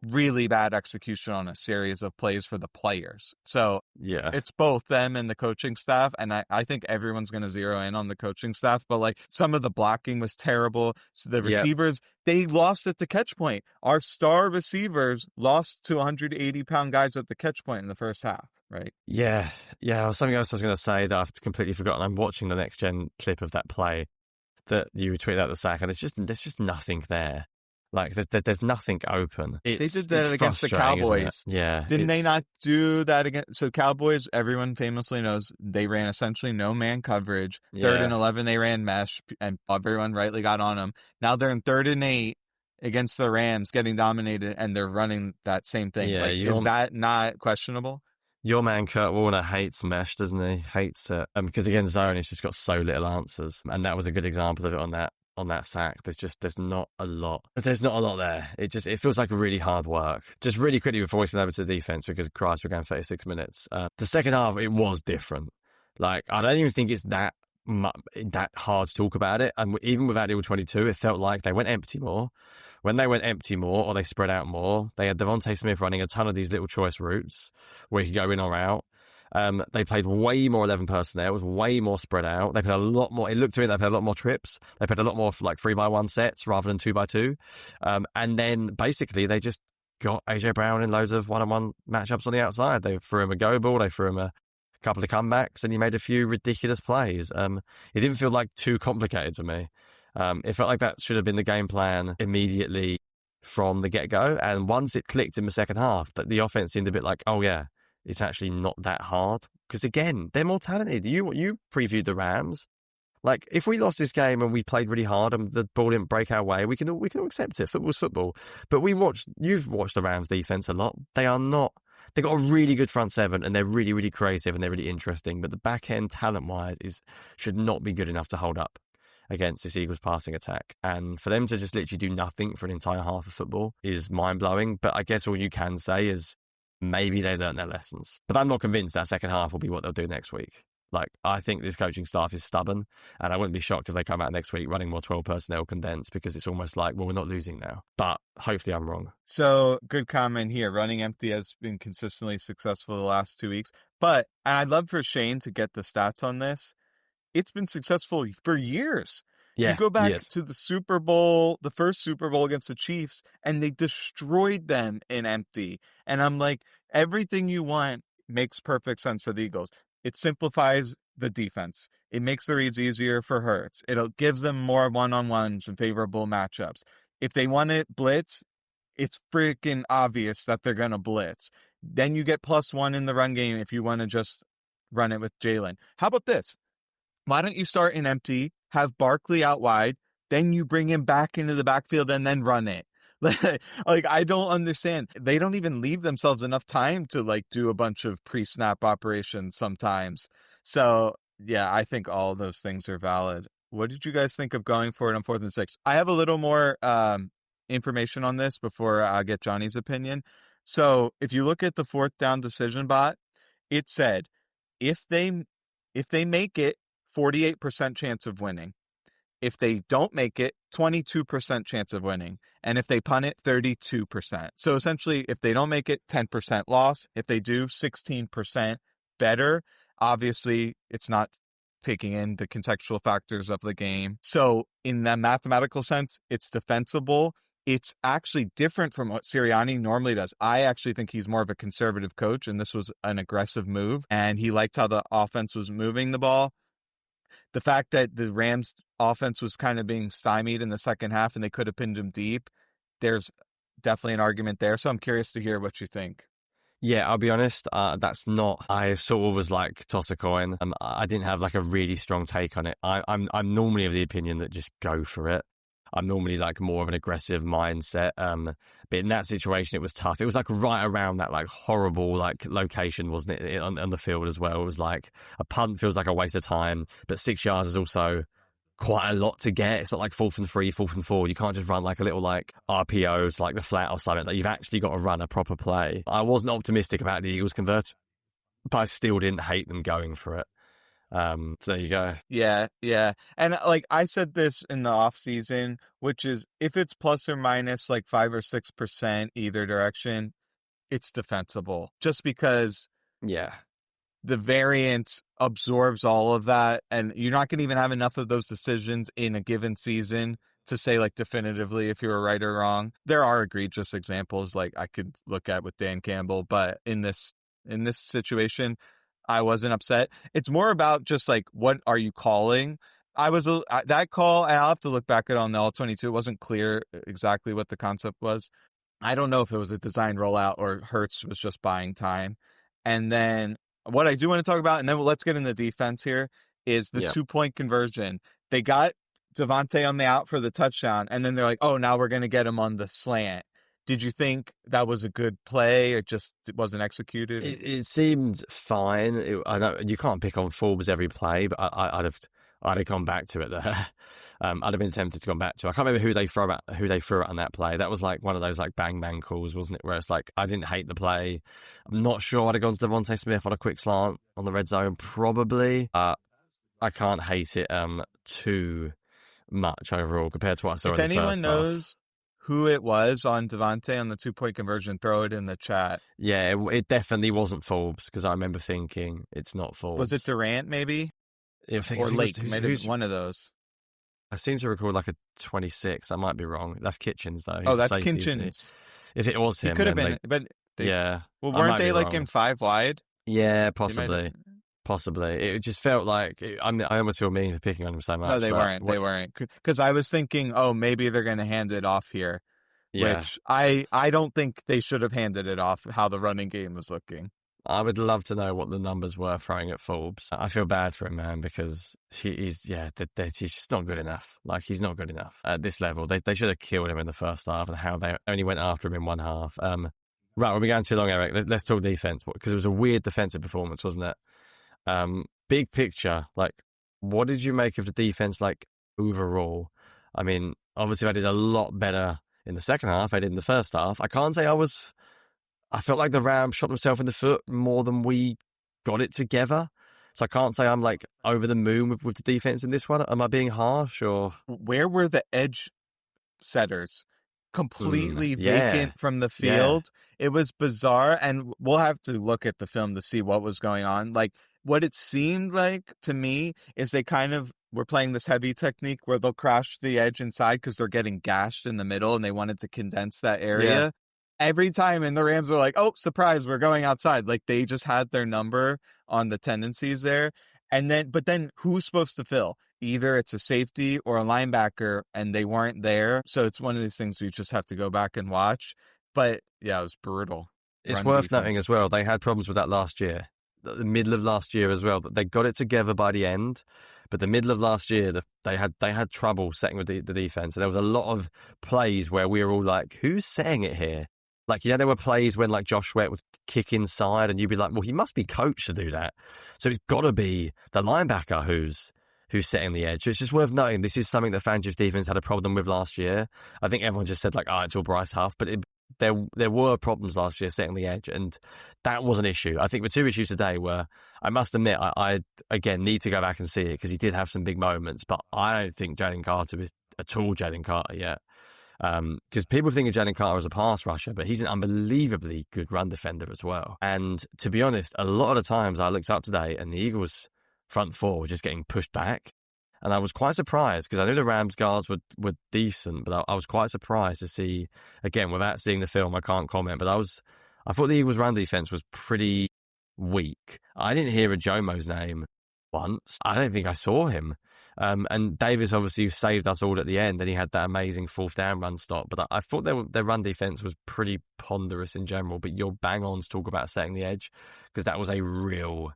really bad execution on a series of plays for the players. So it's both them and the coaching staff. And I think everyone's going to zero in on the coaching staff, but like some of the blocking was terrible. So the receivers, they lost at the catch point. Our star receivers lost to 180-pound guys at the catch point in the first half, right? Yeah. Something else I was going to say that I've completely forgotten. I'm watching the Next Gen clip of that play that you tweeted out the sack, and there's just nothing there. Like, there's nothing open. They did that against the Cowboys. Yeah. Didn't they not do that again? So Cowboys, everyone famously knows, they ran essentially no man coverage. 3rd and 11, they ran mesh, and everyone rightly got on them. Now they're in 3rd and 8 against the Rams, getting dominated, and they're running that same thing. Yeah, is that not questionable? Your man Kurt Warner hates mesh, doesn't he? Hates it. Because against zone, it's just got so little answers. And that was a good example of it on that sack. There's not a lot. There's not a lot there. It feels like really hard work. Just really quickly before we spin over to the defense, because Christ, we're going 36 minutes. The second half, it was different. Like, I don't even think it's that hard to talk about it. And even without Eagle 22, it felt like they went empty more. When they went empty more, or they spread out more, they had Devontae Smith running a ton of these little choice routes where he could go in or out. They played way more 11 personnel. It was way more spread out. They played a lot more. It looked to me they played a lot more trips. They played a lot more like 3x1 sets rather than 2x2. And then basically they just got AJ Brown in loads of one-on-one matchups on the outside. They threw him a go ball. They threw him a couple of comebacks, and he made a few ridiculous plays. It didn't feel like too complicated to me. It felt like that should have been the game plan immediately from the get-go. And once it clicked in the second half, that the offense seemed a bit like, oh yeah, it's actually not that hard. Because again, they're more talented. You previewed the Rams. Like, if we lost this game and we played really hard and the ball didn't break our way, we can all accept it. Football's football. But you've watched the Rams defense a lot. They've got a really good front seven, and they're really, really creative, and they're really interesting. But the back end, talent-wise, should not be good enough to hold up against this Eagles passing attack. And for them to just literally do nothing for an entire half of football is mind-blowing. But I guess all you can say is maybe they learned their lessons. But I'm not convinced that second half will be what they'll do next week. Like, I think this coaching staff is stubborn, and I wouldn't be shocked if they come out next week running more 12 personnel condensed, because it's almost like, well, we're not losing now. But hopefully I'm wrong. So, good comment here. Running empty has been consistently successful the last 2 weeks. But, and I'd love for Shane to get the stats on this, it's been successful for years. Yeah, you go back to the Super Bowl, the first Super Bowl against the Chiefs, and they destroyed them in empty. And I'm like, everything you want makes perfect sense for the Eagles. It simplifies the defense. It makes the reads easier for Hurts. It gives them more one-on-ones and favorable matchups. If they want to blitz, it's freaking obvious that they're going to blitz. Then you get +1 in the run game if you want to just run it with Jalen. How about this? Why don't you start in empty, have Barkley out wide, then you bring him back into the backfield and then run it? Like, I don't understand. They don't even leave themselves enough time to like do a bunch of pre-snap operations sometimes. So yeah, I think all of those things are valid. What did you guys think of going for it on 4th and 6? I have a little more information on this before I get Johnny's opinion. So if you look at the 4th down decision bot, it said if they make it, 48% chance of winning. If they don't make it, 22% chance of winning. And if they punt it, 32%. So essentially, if they don't make it, 10% loss. If they do, 16% better. Obviously, it's not taking in the contextual factors of the game. So in that mathematical sense, it's defensible. It's actually different from what Sirianni normally does. I actually think he's more of a conservative coach, and this was an aggressive move. And he liked how the offense was moving the ball. The fact that the Rams offense was kind of being stymied in the second half and they could have pinned him deep, there's definitely an argument there. So I'm curious to hear what you think. Yeah, I'll be honest, that's not, I sort of was like toss a coin. I didn't have like a really strong take on it. I'm normally of the opinion that just go for it. I'm normally like more of an aggressive mindset. But in that situation, it was tough. It was like right around that like horrible like location, wasn't it, on the field as well. It was like a punt feels like a waste of time, but 6 yards is also quite a lot to get. It's not like 4th and 3, 4th and 4. You can't just run like a little like RPO to like the flat or something. Like, you've actually got to run a proper play. I wasn't optimistic about the Eagles convert, but I still didn't hate them going for it. So there you go. Yeah. And like I said this in the off season, which is if it's plus or minus like 5 or 6% either direction, it's defensible. Just because the variance absorbs all of that, and you're not going to even have enough of those decisions in a given season to say like definitively if you were right or wrong. There are egregious examples like I could look at with Dan Campbell, but in this situation, I wasn't upset. It's more about just like, what are you calling? That call, and I'll have to look back at it on the All-22. It wasn't clear exactly what the concept was. I don't know if it was a design rollout or Hurts was just buying time. And then what I do want to talk about, and then let's get into defense here, is the 2-point conversion. They got Devontae on the out for the touchdown, and then they're like, oh, now we're going to get him on the slant. Did you think that was a good play, or just it wasn't executed? It seemed fine. I know you can't pick on Forbes every play, but I'd have gone back to it there. I'd have been tempted to go back to it. I can't remember who they threw at on that play. That was like one of those like bang bang calls, wasn't it? Where it's like, I didn't hate the play. I'm not sure I'd have gone to Devontae Smith on a quick slant on the red zone, probably. I can't hate it too much overall compared to what I saw in the first half. If anyone knows who it was on Devontae on the 2-point conversion, throw it in the chat. Yeah, it definitely wasn't Forbes, because I remember thinking it's not Forbes. Was it Durant maybe? Or Lake? Maybe one of those. I seem to record like a 26. I might be wrong. That's Kitchens though. He's that's Kitchens. If it was him, it could have been. Yeah. Well, weren't they like in 5 wide? Yeah, possibly. Possibly. It just felt like I almost feel mean for picking on him so much. No, they weren't. They weren't. Because I was thinking, oh, maybe they're going to hand it off here. Yeah. Which I don't think they should have handed it off, how the running game was looking. I would love to know what the numbers were throwing at Forbes. I feel bad for him, man, because he's just not good enough. Like, he's not good enough at this level. They should have killed him in the first half, and how they only went after him in one half. Right, we'll be going too long, Eric. Let's talk defense, because it was a weird defensive performance, wasn't it? Big picture, like, what did you make of the defense, like, overall? I mean, obviously I did a lot better in the second half I did in the first half. I can't say I felt like the Rams shot themselves in the foot more than we got it together. So I can't say I'm like over the moon with the defense in this one. Am I being harsh, or? Where were the edge setters? Completely vacant from the field. Yeah. It was bizarre, and we'll have to look at the film to see what was going on. Like, what it seemed like to me is they kind of were playing this heavy technique where they'll crash the edge inside because they're getting gashed in the middle, and they wanted to condense that area. Yeah. Every time, and the Rams were like, oh, surprise, we're going outside. Like, they just had their number on the tendencies there. But then who's supposed to fill? Either it's a safety or a linebacker, and they weren't there. So it's one of these things we just have to go back and watch. But yeah, it was brutal. It's worth noting as well, they had problems with that last year, the middle of last year as well. That they got it together by the end, But the middle of last year, they had trouble setting with the defense. And there was a lot of plays where we were all like, who's setting it here? Like, there were plays when like Josh Sweat would kick inside and you'd be like, well, he must be coached to do that. So it's got to be the linebacker who's setting the edge. So it's just worth noting this is something that Fangio's defense had a problem with last year. I think everyone just said like, it's all Bryce Huff, but there were problems last year setting the edge, and that was an issue. I think the two issues today were, I must admit, I again need to go back and see it because he did have some big moments, but I don't think Jalen Carter is at all Jalen Carter yet. Because people think of Jalen Carter as a pass rusher, but he's an unbelievably good run defender as well. And to be honest, a lot of the times I looked up today and the Eagles' front four were just getting pushed back. And I was quite surprised because I knew the Rams guards were decent, but I was quite surprised to see, again, without seeing the film, I can't comment, but I thought the Eagles' run defense was pretty weak. I didn't hear Ajomo's name once. I don't think I saw him. And Davis obviously saved us all at the end, and he had that amazing fourth down run stop. But I thought their run defense was pretty ponderous in general. But you're bang on to talk about setting the edge because that was a real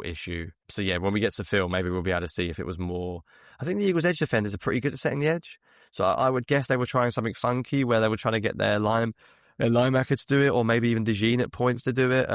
issue. So yeah, when we get to film, maybe we'll be able to see if it was more. I think the Eagles' edge defenders are pretty good at setting the edge. So I would guess they were trying something funky where they were trying to get their linebacker to do it, or maybe even DeJean at points to do it.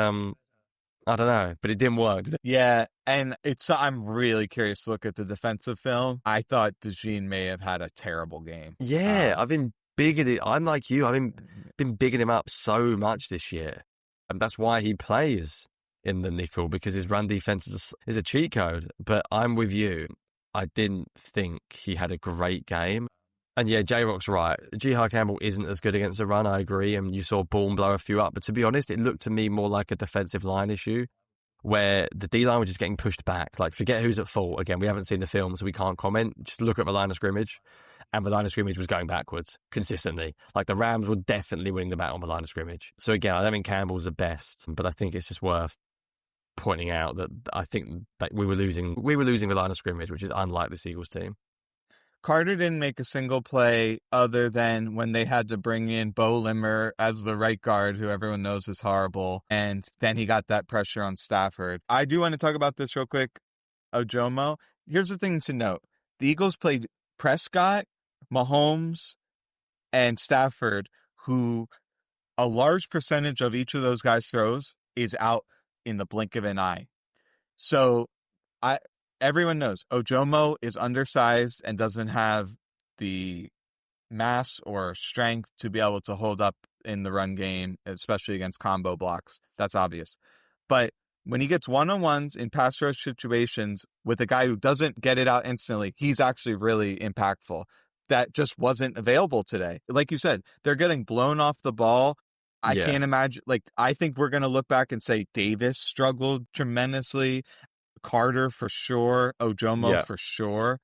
I don't know, but it didn't work. Yeah, and I'm really curious to look at the defensive film. I thought DeJean may have had a terrible game. Yeah, I've been bigging it. I'm like you. I've been bigging him up so much this year, and that's why he plays in the nickel, because his run defense is a cheat code. But I'm with you. I didn't think he had a great game. And yeah, J-Rock's right. Jihad Campbell isn't as good against the run, I agree. And you saw Bourne blow a few up. But to be honest, it looked to me more like a defensive line issue where the D-line was just getting pushed back. Like, forget who's at fault. Again, we haven't seen the film, so we can't comment. Just look at the line of scrimmage. And the line of scrimmage was going backwards consistently. Like, the Rams were definitely winning the battle on the line of scrimmage. So again, I don't think Campbell's the best, but I think it's just worth pointing out that I think that we were losing the line of scrimmage, which is unlike this Eagles team. Carter didn't make a single play other than when they had to bring in Bo Limmer as the right guard, who everyone knows is horrible. And then he got that pressure on Stafford. I do want to talk about this real quick. Ojomo. Here's the thing to note. The Eagles played Prescott, Mahomes, and Stafford, who a large percentage of each of those guys' throws is out in the blink of an eye. So everyone knows Ojomo is undersized and doesn't have the mass or strength to be able to hold up in the run game, especially against combo blocks. That's obvious. But when he gets one-on-ones in pass rush situations with a guy who doesn't get it out instantly, he's actually really impactful. That just wasn't available today. Like you said, they're getting blown off the ball. I can't imagine. Like, I think we're going to look back and say Davis struggled tremendously. Carter for sure, Ojomo for sure.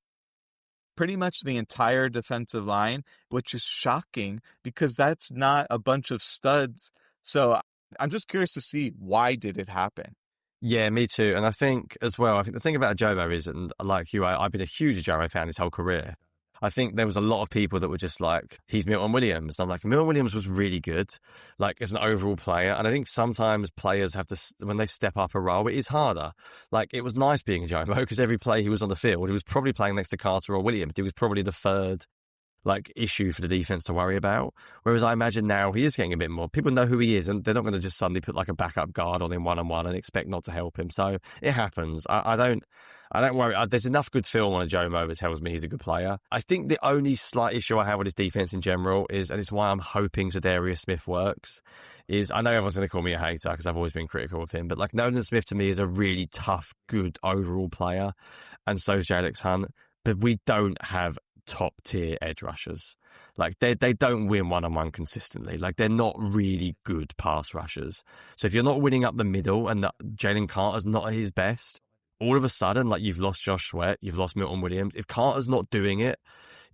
Pretty much the entire defensive line, which is shocking because that's not a bunch of studs. So I'm just curious to see, why did it happen? Yeah, me too. And I think as well, the thing about Ajomo is, and like you, I've been a huge Ajomo fan his whole career. I think there was a lot of people that were just like, he's Milton Williams. I'm like, Milton Williams was really good, like as an overall player. And I think sometimes players have to, when they step up a role, it is harder. Like, it was nice being a Jomo because every play he was on the field, he was probably playing next to Carter or Williams. He was probably the third issue for the defense to worry about. Whereas I imagine now he is getting a bit more. People know who he is, and they're not going to just suddenly put like a backup guard on him one-on-one and expect not to help him. So it happens. I don't worry. There's enough good film on Ajomo that tells me he's a good player. I think the only slight issue I have with his defense in general is, and it's why I'm hoping Zadarius Smith works, is I know everyone's going to call me a hater because I've always been critical of him, but like Nolan Smith to me is a really tough, good overall player, and so is Alex Hunt. But we don't have top tier edge rushers. Like they don't win one-on-one consistently. Like they're not really good pass rushers. So if you're not winning up the middle and Jalen Carter's not at his best, all of a sudden, like, you've lost Josh Sweat, you've lost Milton Williams. If Carter's not doing it,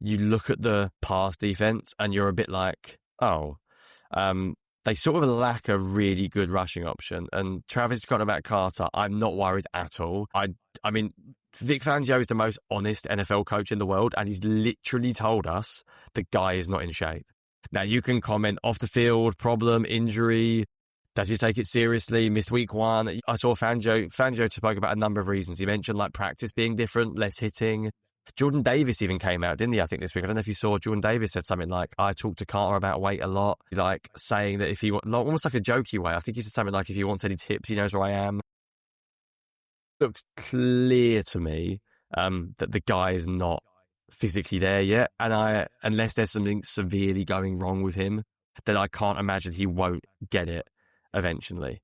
you look at the pass defense and you're a bit like, they sort of lack a really good rushing option. And Travis got about Carter, I'm not worried at all. I mean, Vic Fangio is the most honest NFL coach in the world, and he's literally told us the guy is not in shape. Now, you can comment off the field, problem, injury, Does he take it seriously? Missed week 1. I saw Fangio spoke about a number of reasons. He mentioned like practice being different, less hitting. Jordan Davis even came out, didn't he? I think this week. I don't know if you saw. Jordan Davis said something like, "I talked to Carter about weight a lot," like saying that if he almost like a jokey way. I think he said something like, "If he wants any tips, he knows where I am." Looks clear to me that the guy is not physically there yet, and unless there's something severely going wrong with him, then I can't imagine he won't get it eventually.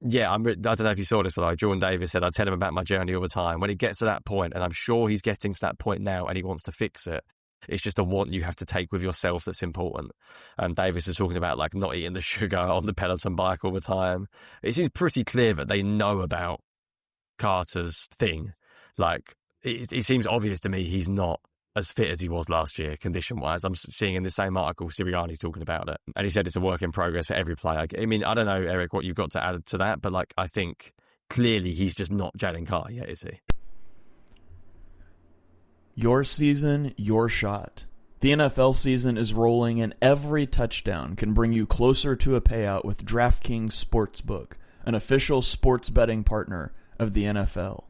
Yeah, I don't know if you saw this, but like Jordan Davis said, I tell him about my journey all the time. When it gets to that point, and I'm sure he's getting to that point now, and he wants to fix it, it's just a want you have to take with yourself that's important. Davis was talking about like not eating the sugar on the Peloton bike all the time. It seems pretty clear that they know about Carter's thing. Like, it seems obvious to me he's not as fit as he was last year, condition-wise. I'm seeing in the same article, Sirianni's talking about it. And he said it's a work in progress for every player. I mean, I don't know, Eric, what you've got to add to that, but like, I think clearly he's just not Jalen Carter yet, is he? Your season, your shot. The NFL season is rolling, and every touchdown can bring you closer to a payout with DraftKings Sportsbook, an official sports betting partner of the NFL.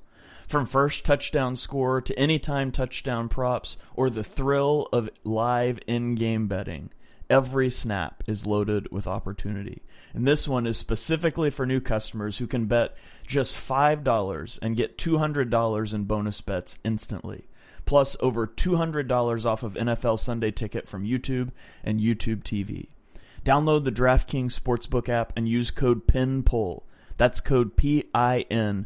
From first touchdown score to anytime touchdown props or the thrill of live in-game betting, every snap is loaded with opportunity. And this one is specifically for new customers who can bet just $5 and get $200 in bonus bets instantly. Plus over $200 off of NFL Sunday Ticket from YouTube and YouTube TV. Download the DraftKings Sportsbook app and use code PINPULL. That's code PINPULL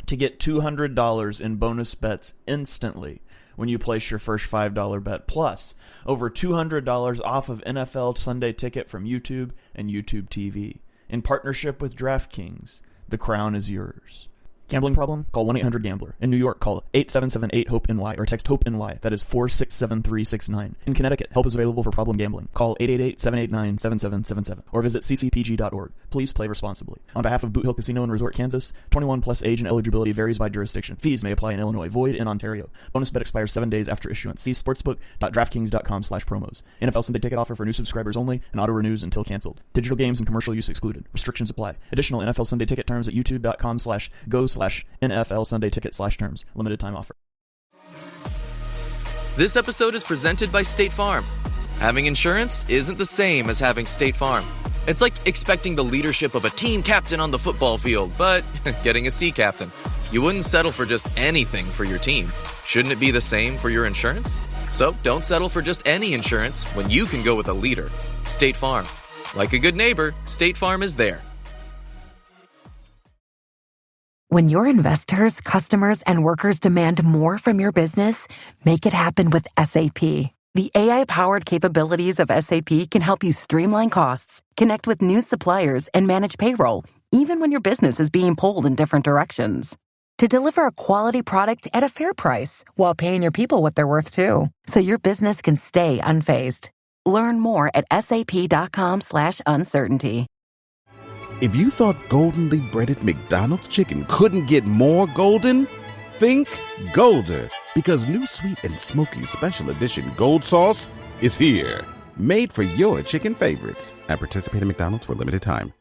to get $200 in bonus bets instantly when you place your first $5 bet. Plus, over $200 off of NFL Sunday Ticket from YouTube and YouTube TV. In partnership with DraftKings, the crown is yours. Gambling problem? Call 1-800-GAMBLER. In New York, call 877-8-HOPE-NY or text HOPE-NY. That is 467-369. In Connecticut, help is available for problem gambling. Call 888-789-7777 or visit ccpg.org. Please play responsibly. On behalf of Boot Hill Casino and Resort, Kansas, 21 plus age and eligibility varies by jurisdiction. Fees may apply in Illinois. Void in Ontario. Bonus bet expires 7 days after issuance. See sportsbook.draftkings.com/promos. NFL Sunday Ticket offer for new subscribers only and auto renews until canceled. Digital games and commercial use excluded. Restrictions apply. Additional NFL Sunday Ticket terms at youtube.com/go/NFL Sunday Ticket/terms. Limited time offer. This episode is presented by State Farm. Having insurance isn't the same as having State Farm. It's like expecting the leadership of a team captain on the football field, but getting a sea captain. You wouldn't settle for just anything for your team. Shouldn't it be the same for your insurance? So don't settle for just any insurance when you can go with a leader. State Farm. Like a good neighbor, State Farm is there. When your investors, customers, and workers demand more from your business, make it happen with SAP. The AI-powered capabilities of SAP can help you streamline costs, connect with new suppliers, and manage payroll, even when your business is being pulled in different directions. To deliver a quality product at a fair price, while paying your people what they're worth too, so your business can stay unfazed. Learn more at sap.com/uncertainty. If you thought goldenly breaded McDonald's chicken couldn't get more golden, think Golder. Because new sweet and smoky special edition gold sauce is here. Made for your chicken favorites. At participating McDonald's for a limited time.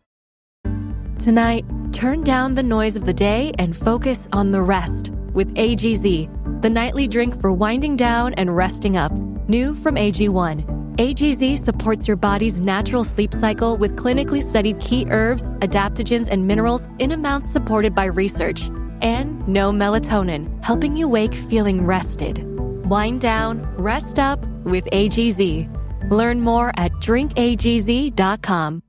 Tonight, turn down the noise of the day and focus on the rest with AGZ, the nightly drink for winding down and resting up. New from AG1. AGZ supports your body's natural sleep cycle with clinically studied key herbs, adaptogens, and minerals in amounts supported by research. And no melatonin, helping you wake feeling rested. Wind down, rest up with AGZ. Learn more at drinkagz.com.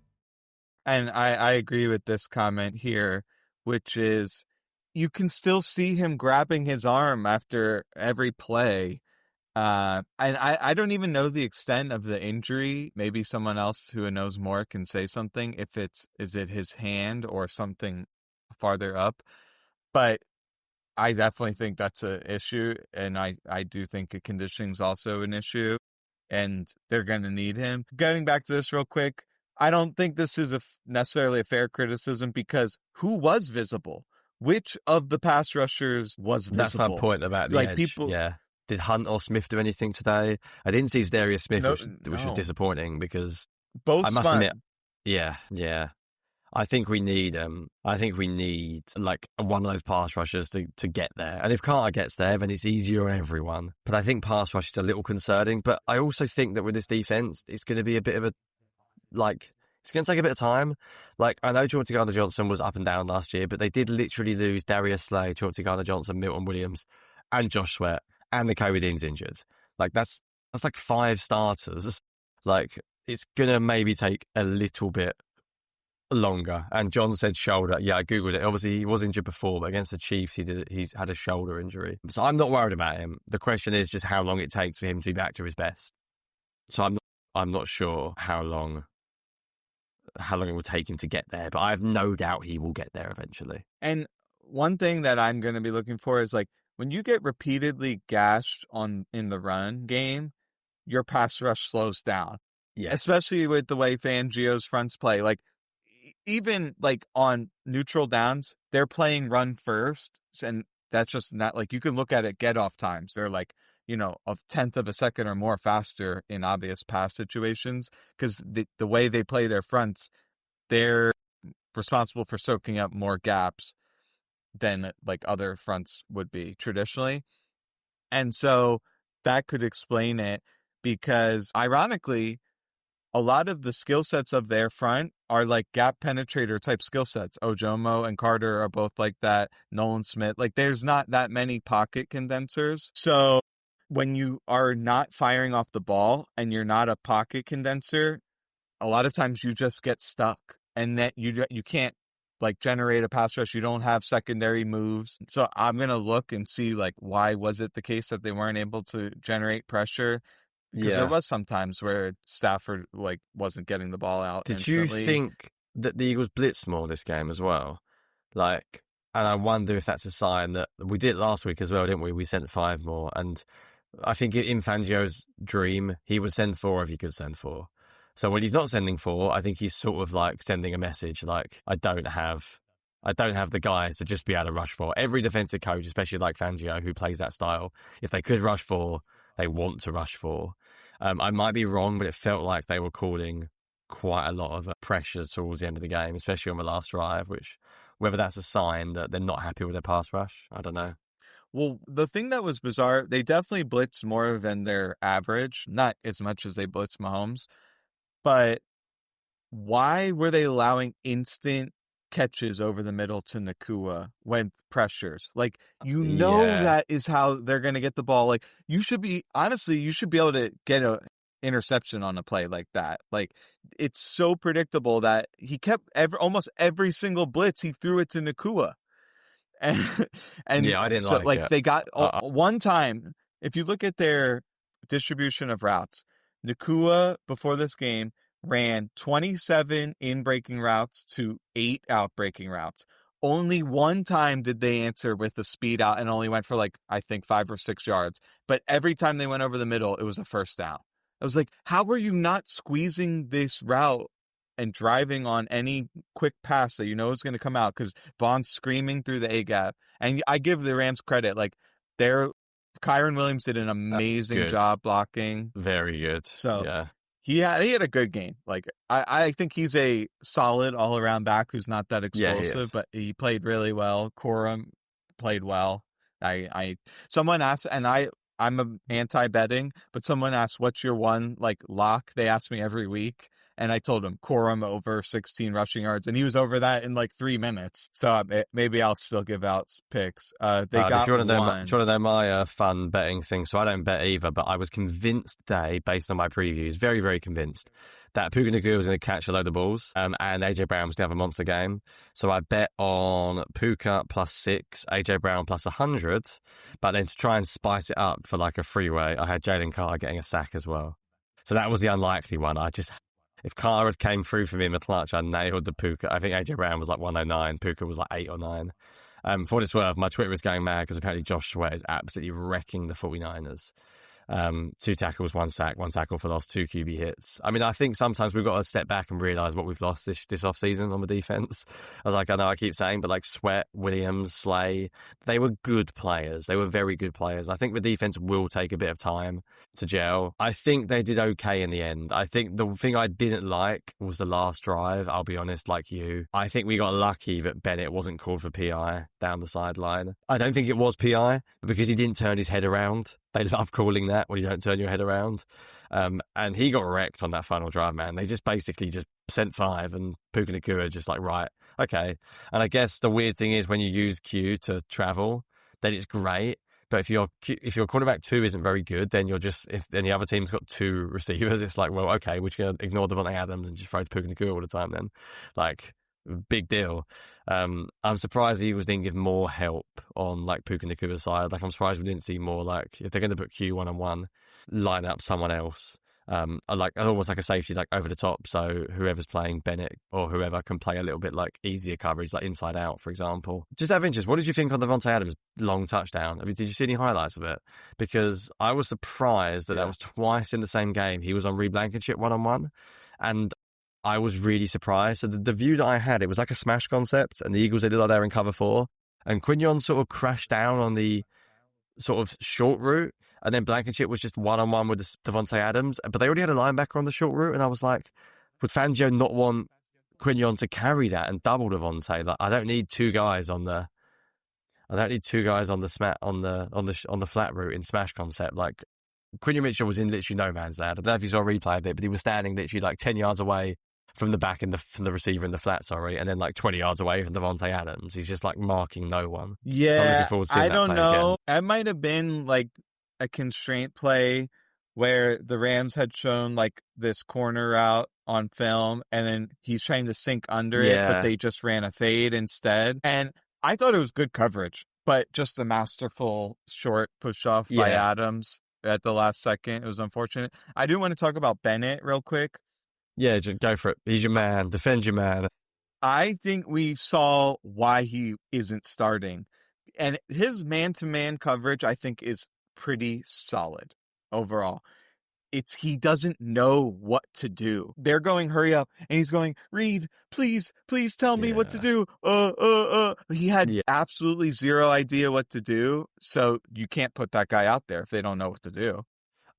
And I agree with this comment here, which is you can still see him grabbing his arm after every play. And I don't even know the extent of the injury. Maybe someone else who knows more can say something. Is it his hand or something farther up? But I definitely think that's an issue. And I do think the conditioning is also an issue. And they're going to need him. Getting back to this real quick, I don't think this is necessarily a fair criticism because who was visible? Which of the pass rushers was visible? That's my point about the edge. Yeah. Did Hunt or Smith do anything today? I didn't see Darius Smith, which was disappointing because both I must admit, Yeah. I think we need like one of those pass rushers to get there. And if Carter gets there, then it's easier on everyone. But I think pass rush is a little concerning. But I also think that with this defense, it's going to be a bit of a, like, it's going to take a bit of time. Like, I know Chauncey Gardner-Johnson was up and down last year, but they did literally lose Darius Slay, Chauncey Gardner-Johnson, Milton Williams, and Josh Sweat, and the Kobe Dean's injured. Like, that's like 5 starters. Like, it's going to maybe take a little bit longer. And John said shoulder. Yeah, I googled it. Obviously, he was injured before, but against the Chiefs, he's had a shoulder injury. So I'm not worried about him. The question is just how long it takes for him to be back to his best. So I'm not sure how long it will take him to get there, but I have no doubt he will get there eventually. And one thing that I'm going to be looking for is, like, when you get repeatedly gashed in the run game, your pass rush slows down. Yes. Especially with the way Fangio's fronts play. Like, even like on neutral downs, they're playing run first, and that's just not, like, you can look at it get off times. They're like, a 1/10 of a second or more faster in obvious pass situations, because the way they play their fronts, they're responsible for soaking up more gaps than like other fronts would be traditionally. And so that could explain it, because ironically, a lot of the skill sets of their front are like gap penetrator type skill sets. Ojomo and Carter are both like that. Nolan Smith, like, there's not that many pocket condensers. So when you are not firing off the ball and you're not a pocket condenser, a lot of times you just get stuck, and that you can't like generate a pass rush. You don't have secondary moves. So I'm going to look and see, like, why was it the case that they weren't able to generate pressure? Because there was some times where Stafford, like, wasn't getting the ball out instantly. You think that the Eagles blitzed more this game as well? Like, and I wonder if that's a sign that we did it last week as well, didn't we? We sent 5 more. And I think in Fangio's dream, he would send 4 if he could send 4. So when he's not sending 4, I think he's sort of like sending a message like, I don't have the guys to just be able to rush 4. Every defensive coach, especially like Fangio, who plays that style, if they could rush 4, they want to rush 4. I might be wrong, but it felt like they were calling quite a lot of pressures towards the end of the game, especially on the last drive, which, whether that's a sign that they're not happy with their pass rush, I don't know. Well, the thing that was bizarre, they definitely blitzed more than their average, not as much as they blitzed Mahomes, but why were they allowing instant catches over the middle to Nacua when pressures? Like, that is how they're going to get the ball. Like, you should be able to get a interception on a play like that. Like, it's so predictable that he kept almost every single blitz, he threw it to Nacua. And yeah, I didn't like it. They got one time, if you look at their distribution of routes, Nacua before this game ran 27 in-breaking routes to 8 out-breaking routes. Only one time did they answer with a speed out and only went for, like, I think 5 or 6 yards. But every time they went over the middle, it was a first down. I was like, how are you not squeezing this route and driving on any quick pass that you know is going to come out? Because Bond's screaming through the A-gap. And I give the Rams credit. Like, Kyron Williams did an amazing job blocking. Very good. So yeah. He had a good game. Like, I think he's a solid all-around back who's not that explosive, but he played really well. Corum played well. Someone asked, and I'm anti-betting, but someone asked, what's your one, like, lock? They ask me every week. And I told him Corum over 16 rushing yards, and he was over that in like 3 minutes. So maybe I'll still give out picks. If you want to know my fun betting thing, so I don't bet either, but I was convinced today, based on my previews, very, very convinced, that Puka Nacua was going to catch a load of balls, and AJ Brown was going to have a monster game. So I bet on Puka +6, AJ Brown +100, but then to try and spice it up for like a freeway, I had Jalen Carter getting a sack as well. So that was the unlikely one. If Carter had came through for me in the clutch, I nailed the Puka. I think AJ Brown was like 109. Puka was like 8 or 9. For what it's worth, my Twitter is going mad because apparently Josh Sweat is absolutely wrecking the 49ers. 2 tackles, 1 sack, 1 tackle for loss, 2 QB hits. I mean, I think sometimes we've got to step back and realise what we've lost this offseason on the defence. I know I keep saying, but like Sweat, Williams, Slay, they were good players. They were very good players. I think the defence will take a bit of time to gel. I think they did okay in the end. I think the thing I didn't like was the last drive, I'll be honest, like you. I think we got lucky that Bennett wasn't called for PI down the sideline. I don't think it was PI because he didn't turn his head around. They love calling that when you don't turn your head around. And he got wrecked on that final drive, man. They just basically just sent 5 and Puka Nacua just like, right, okay. And I guess the weird thing is when you use Q to travel, then it's great. But if your quarterback 2 isn't very good, then then the other team's got 2 receivers, it's like, well, okay, we're just going to ignore Devontae Adams and just throw to Puka Nacua all the time then. Like, big deal. I'm surprised the Eagles didn't give more help on like Puka Nacua's side. Like, I'm surprised we didn't see more, like, if they're going to put Q 1-on-1, line up someone else. Almost like a safety, like over the top. So whoever's playing Bennett or whoever can play a little bit like easier coverage, like inside out, for example. Just out of interest, what did you think on Devontae Adams' long touchdown? I mean, did you see any highlights of it? Because I was surprised that was twice in the same game. He was on Reed Blankenship 1-on-1, and I was really surprised. So the view that I had, it was like a smash concept, and the Eagles are there in cover 4, and Quinion sort of crashed down on the sort of short route, and then Blankenship was just 1-on-1 with Devontae Adams, but they already had a linebacker on the short route, and I was like, would Fangio not want Quinion to carry that and double Devontae? Like, I don't need 2 guys on the flat route in smash concept. Like, Quinion Mitchell was in literally no man's land. I don't know if you saw a replay of it, but he was standing literally like 10 yards away from the back from the receiver in the flat, and then like 20 yards away from Devontae Adams. He's just like marking no one. Yeah, so I'm looking forward to seeing I don't know. Again. It might have been like a constraint play where the Rams had shown like this corner route on film, and then he's trying to sink under it, but they just ran a fade instead. And I thought it was good coverage, but just the masterful short push off by Adams at the last second. It was unfortunate. I do want to talk about Bennett real quick. Yeah, just go for it. He's your man. Defend your man. I think we saw why he isn't starting. And his man-to-man coverage, I think, is pretty solid overall. He doesn't know what to do. They're going, hurry up. And he's going, Reed, please tell me what to do. He had absolutely zero idea what to do. So you can't put that guy out there if they don't know what to do.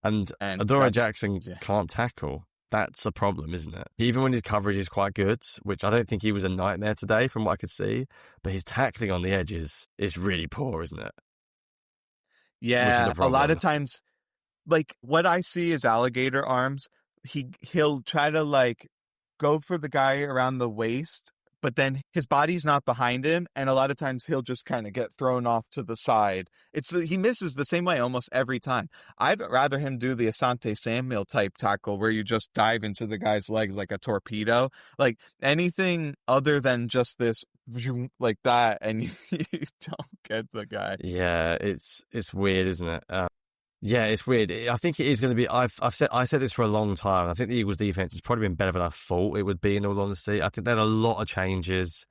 And Adoree Jackson can't tackle. That's a problem, isn't it? Even when his coverage is quite good, which I don't think he was a nightmare today from what I could see, but his tackling on the edges is really poor, isn't it? Yeah, a lot of times, like what I see is alligator arms. He'll try to like go for the guy around the waist, but then his body's not behind him, and a lot of times he'll just kind of get thrown off to the side. He misses the same way almost every time. I'd rather him do the Asante Samuel type tackle where you just dive into the guy's legs like a torpedo. Like anything other than just this like that, and you don't get the guy. Yeah, it's weird, isn't it? Yeah, it's weird. I think it is going to be. I said this for a long time. I think the Eagles' defense has probably been better than I thought it would be. In all honesty, I think there are a lot of changes.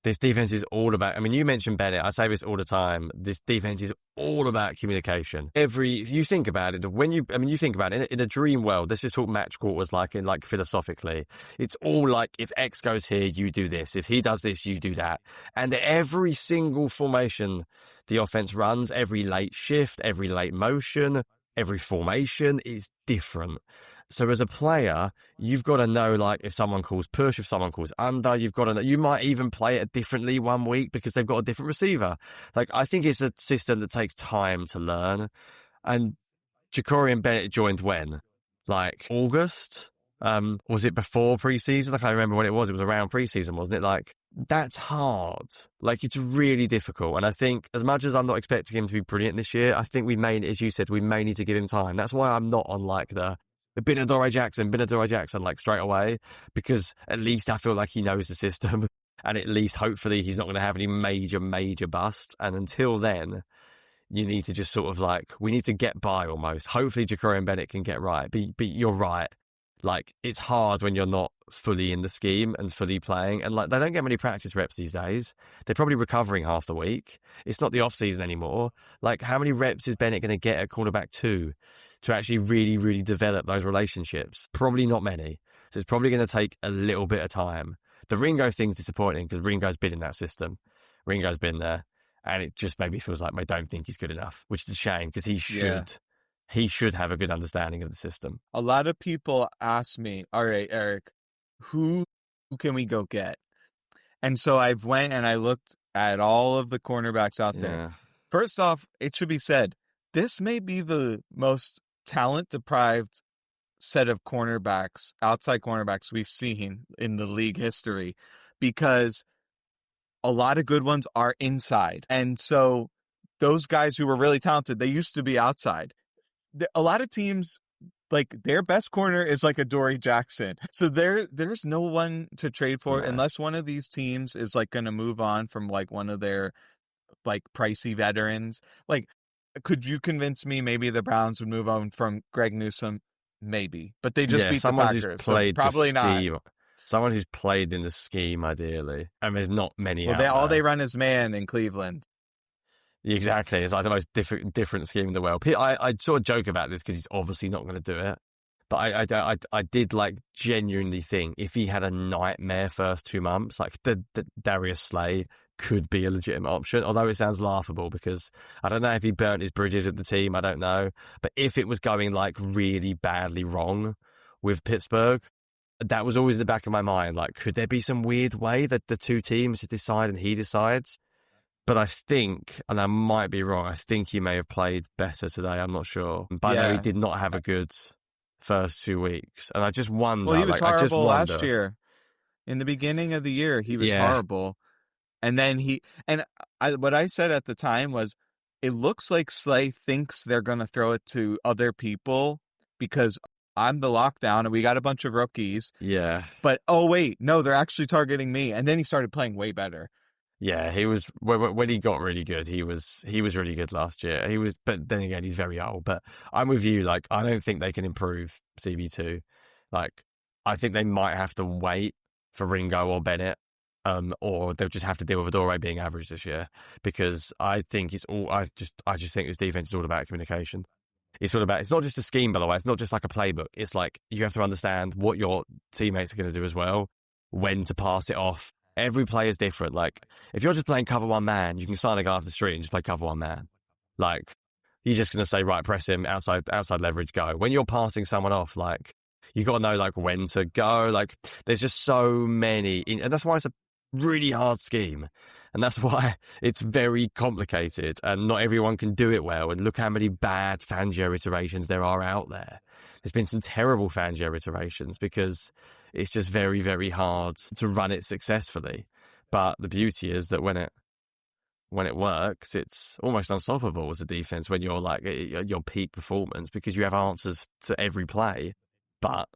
This defense is all about. I mean, you mentioned Bennett. I say this all the time. This defense is all about communication. You think about it. You think about it in a dream world. Let's just talk match quarters, like philosophically. It's all like, if X goes here, you do this. If he does this, you do that. And every single formation the offense runs, every late shift, every late motion, every formation is different. So as a player, you've got to know, like, if someone calls push, if someone calls under, you've got to know. You might even play it differently one week because they've got a different receiver. Like, I think it's a system that takes time to learn. And Ja'Cory Bennett joined when? Like, August? Was it before preseason? Like, I remember when it was around preseason, wasn't it? Like, that's hard. Like, it's really difficult. And I think as much as I'm not expecting him to be brilliant this year, I think as you said, we may need to give him time. That's why I'm not on like the Adoree Jackson, like straight away, because at least I feel like he knows the system, and at least hopefully he's not going to have any major bust. And until then, you need to just sort of like, we need to get by almost. Hopefully Ja'Cory Bennett can get right. But you're right. Like, it's hard when you're not fully in the scheme and fully playing. And, like, they don't get many practice reps these days. They're probably recovering half the week. It's not the off-season anymore. Like, how many reps is Bennett going to get at cornerback 2 to actually really, really develop those relationships? Probably not many. So it's probably going to take a little bit of time. The Ringo thing's disappointing because Ringo's been in that system. Ringo's been there. And it just maybe feels like they don't think he's good enough, which is a shame because he should. Yeah. He should have a good understanding of the system. A lot of people ask me, all right, Eric, who can we go get? And so I went and I looked at all of the cornerbacks out there. First off, it should be said, this may be the most talent-deprived set of cornerbacks, outside cornerbacks we've seen in the league history, because a lot of good ones are inside. And so those guys who were really talented, they used to be outside. A lot of teams, like, their best corner is like a Dory Jackson. So there's no one to trade for unless one of these teams is like going to move on from like one of their like pricey veterans. Like, could you convince me maybe the Browns would move on from Greg Newsome? Maybe, but they just beat the Packers. Who's played so probably not. Someone who's played in the scheme, ideally. And there's not many out all they run is man in Cleveland. Exactly. It's like the most different scheme in the world. I sort of joke about this because he's obviously not going to do it. But I did like genuinely think if he had a nightmare first 2 months, like the Darius Slay could be a legitimate option. Although it sounds laughable because I don't know if he burnt his bridges with the team. I don't know. But if it was going like really badly wrong with Pittsburgh, that was always in the back of my mind. Like, could there be some weird way that the two teams decide and he decides? But I think, and I might be wrong, I think he may have played better today. I'm not sure. But I know he did not have a good first 2 weeks. And I just wonder. Well, he was horrible last year. In the beginning of the year, he was horrible. And then what I said at the time was, it looks like Slay thinks they're going to throw it to other people because I'm the lockdown and we got a bunch of rookies. Yeah. But, oh, wait, no, they're actually targeting me. And then he started playing way better. Yeah, he was, when he got really good, he was really good last year. But then again, he's very old. But I'm with you. Like, I don't think they can improve CB2. Like, I think they might have to wait for Ringo or Bennett, or they'll just have to deal with Adore being average this year. Because I think I just think this defense is all about communication. It's all about, it's not just a scheme, by the way. It's not just like a playbook. It's like, you have to understand what your teammates are going to do as well, when to pass it off. Every play is different. Like, if you're just playing cover one man, you can sign a guy off the street and just play cover one man. Like, you're just going to say, right, press him, outside leverage, go. When you're passing someone off, like, you got to know, like, when to go. Like, there's just so many. And that's why it's a really hard scheme. And that's why it's very complicated. And not everyone can do it well. And look how many bad Fangio iterations there are out there. There's been some terrible Fangio iterations because it's just very, very hard to run it successfully. But the beauty is that when it works, it's almost unstoppable as a defense when you're like at your peak performance because you have answers to every play. But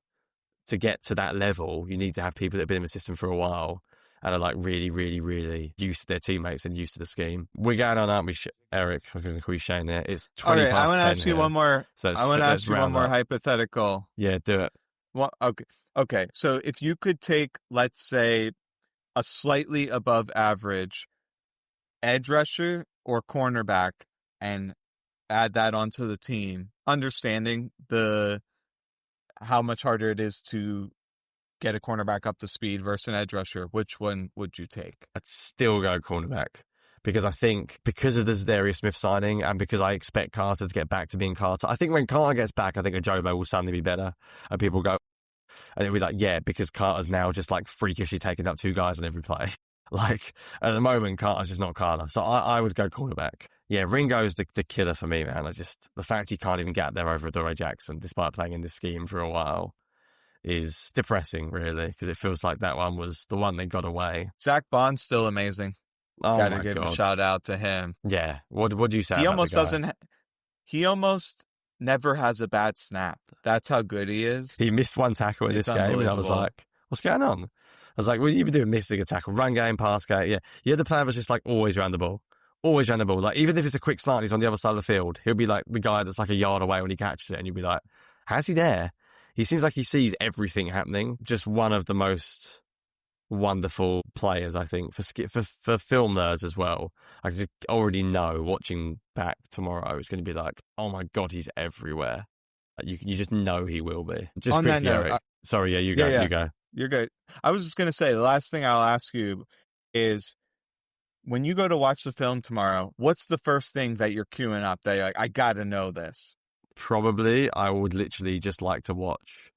to get to that level, you need to have people that have been in the system for a while and are like really, really, really used to their teammates and used to the scheme. We're going on, aren't we, Eric? I'm going to call you Shane there. It's 20 past 10 I want to ask you one more. So I want to ask you one more hypothetical. Yeah, do it. Well, okay. So if you could take, let's say, a slightly above average edge rusher or cornerback and add that onto the team, understanding how much harder it is to get a cornerback up to speed versus an edge rusher, which one would you take? I'd still go cornerback because I think because of this Darius Smith signing and because I expect Carter to get back to being Carter, I think when Carter gets back, I think Ajobo will suddenly be better. And people go, and they'll be like, yeah, because Carter's now just like freakishly taking up 2 guys on every play. Like, at the moment, Carter's just not Carter. So I would go cornerback. Yeah, Ringo's the killer for me, man. The fact he can't even get there over Adore Jackson, despite playing in this scheme for a while, is depressing, really, because it feels like that one was the one they got away. Zach Bond's still amazing. Oh, gotta give a shout out to him. Yeah. What do you say? He almost never has a bad snap. That's how good he is. He missed one tackle in this game, and I was like, what's going on? I was like, what have you been doing missing a tackle? Run game, pass game. Yeah. The other player was just like always ran the ball. Always ran the ball. Like, even if it's a quick slant, he's on the other side of the field. He'll be like the guy that's like a yard away when he catches it, and you'll be like, how's he there? he seems like he sees everything happening. Just one of the most wonderful players, I think, for film nerds as well. I just already know watching back tomorrow, it's going to be like, oh my God, he's everywhere. You just know he will be. Just On that note, Eric. Sorry, yeah, you go. yeah. You go. You're good. I was just going to say, the last thing I'll ask you is, when you go to watch the film tomorrow, what's the first thing that you're queuing up that you're like, I got to know this? Probably, I would literally just like to watch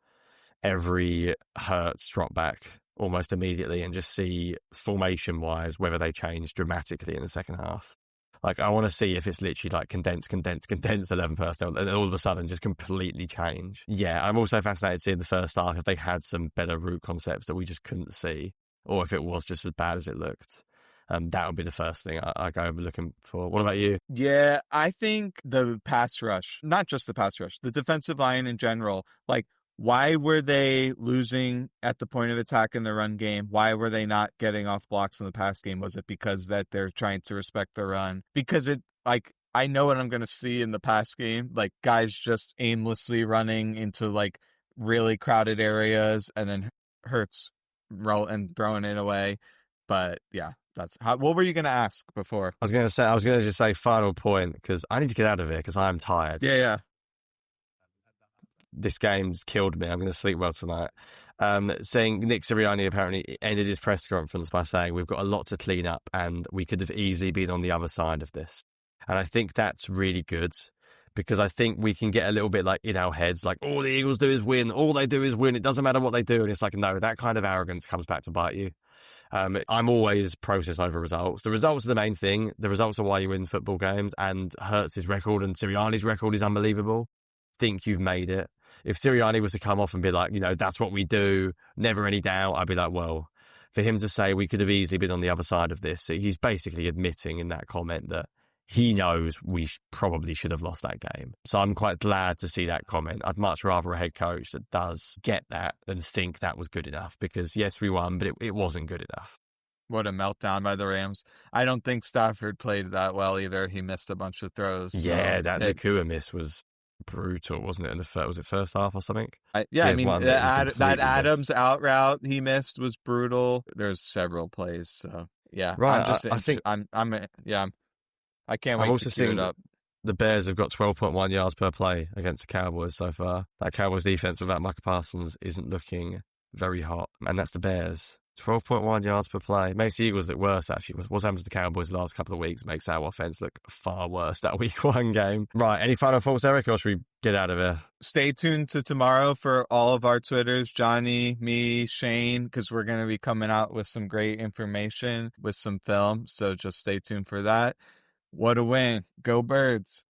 every Hurts drop back almost immediately and just see formation-wise whether they change dramatically in the second half. Like, I want to see if it's literally like condensed 11 personnel, and all of a sudden just completely change. Yeah, I'm also fascinated seeing the first half if they had some better route concepts that we just couldn't see, or if it was just as bad as it looked. That would be the first thing I go looking for. What about you? Yeah, I think the pass rush, not just the pass rush, the defensive line in general, like, why were they losing at the point of attack in the run game? Why were they not getting off blocks in the pass game? Was it because that they're trying to respect the run? Because it, like, I know what I'm going to see in the pass game, like guys just aimlessly running into like really crowded areas and then Hurts roll and throwing it away. But yeah, that's how. What were you going to ask before? I was going to just say final point, because I need to get out of here because I'm tired. Yeah. This game's killed me. I'm going to sleep well tonight. Saying Nick Sirianni apparently ended his press conference by saying, we've got a lot to clean up and we could have easily been on the other side of this. And I think that's really good, because I think we can get a little bit like in our heads, like all the Eagles do is win. All they do is win. It doesn't matter what they do. And it's like, no, that kind of arrogance comes back to bite you. I'm always process over results. The results are the main thing. The results are why you win football games, and Hurts' record and Sirianni's record is unbelievable. Think you've made it. If Sirianni was to come off and be like, that's what we do, never any doubt, I'd be like, well, for him to say we could have easily been on the other side of this, he's basically admitting in that comment that he knows we probably should have lost that game. So I'm quite glad to see that comment. I'd much rather a head coach that does get that than think that was good enough, because yes, we won, but it wasn't good enough. What a meltdown by the Rams. I don't think Stafford played that well either. He missed a bunch of throws. Yeah, that Nakua miss was brutal, wasn't it? Was it first half or something? I mean, that Adams out route he missed was brutal. There's several plays, so yeah. Right, I can't wait to queue it up. The Bears have got 12.1 yards per play against the Cowboys so far. That Cowboys defense without Micah Parsons isn't looking very hot, and that's the Bears. 12.1 yards per play. Makes the Eagles look worse, actually. What's happened to the Cowboys the last couple of weeks makes our offense look far worse, that week one game. Right, any final thoughts, Eric, or should we get out of here? Stay tuned to tomorrow for all of our Twitters, Jonny, me, Shane, because we're going to be coming out with some great information with some film, so just stay tuned for that. What a win. Go Birds.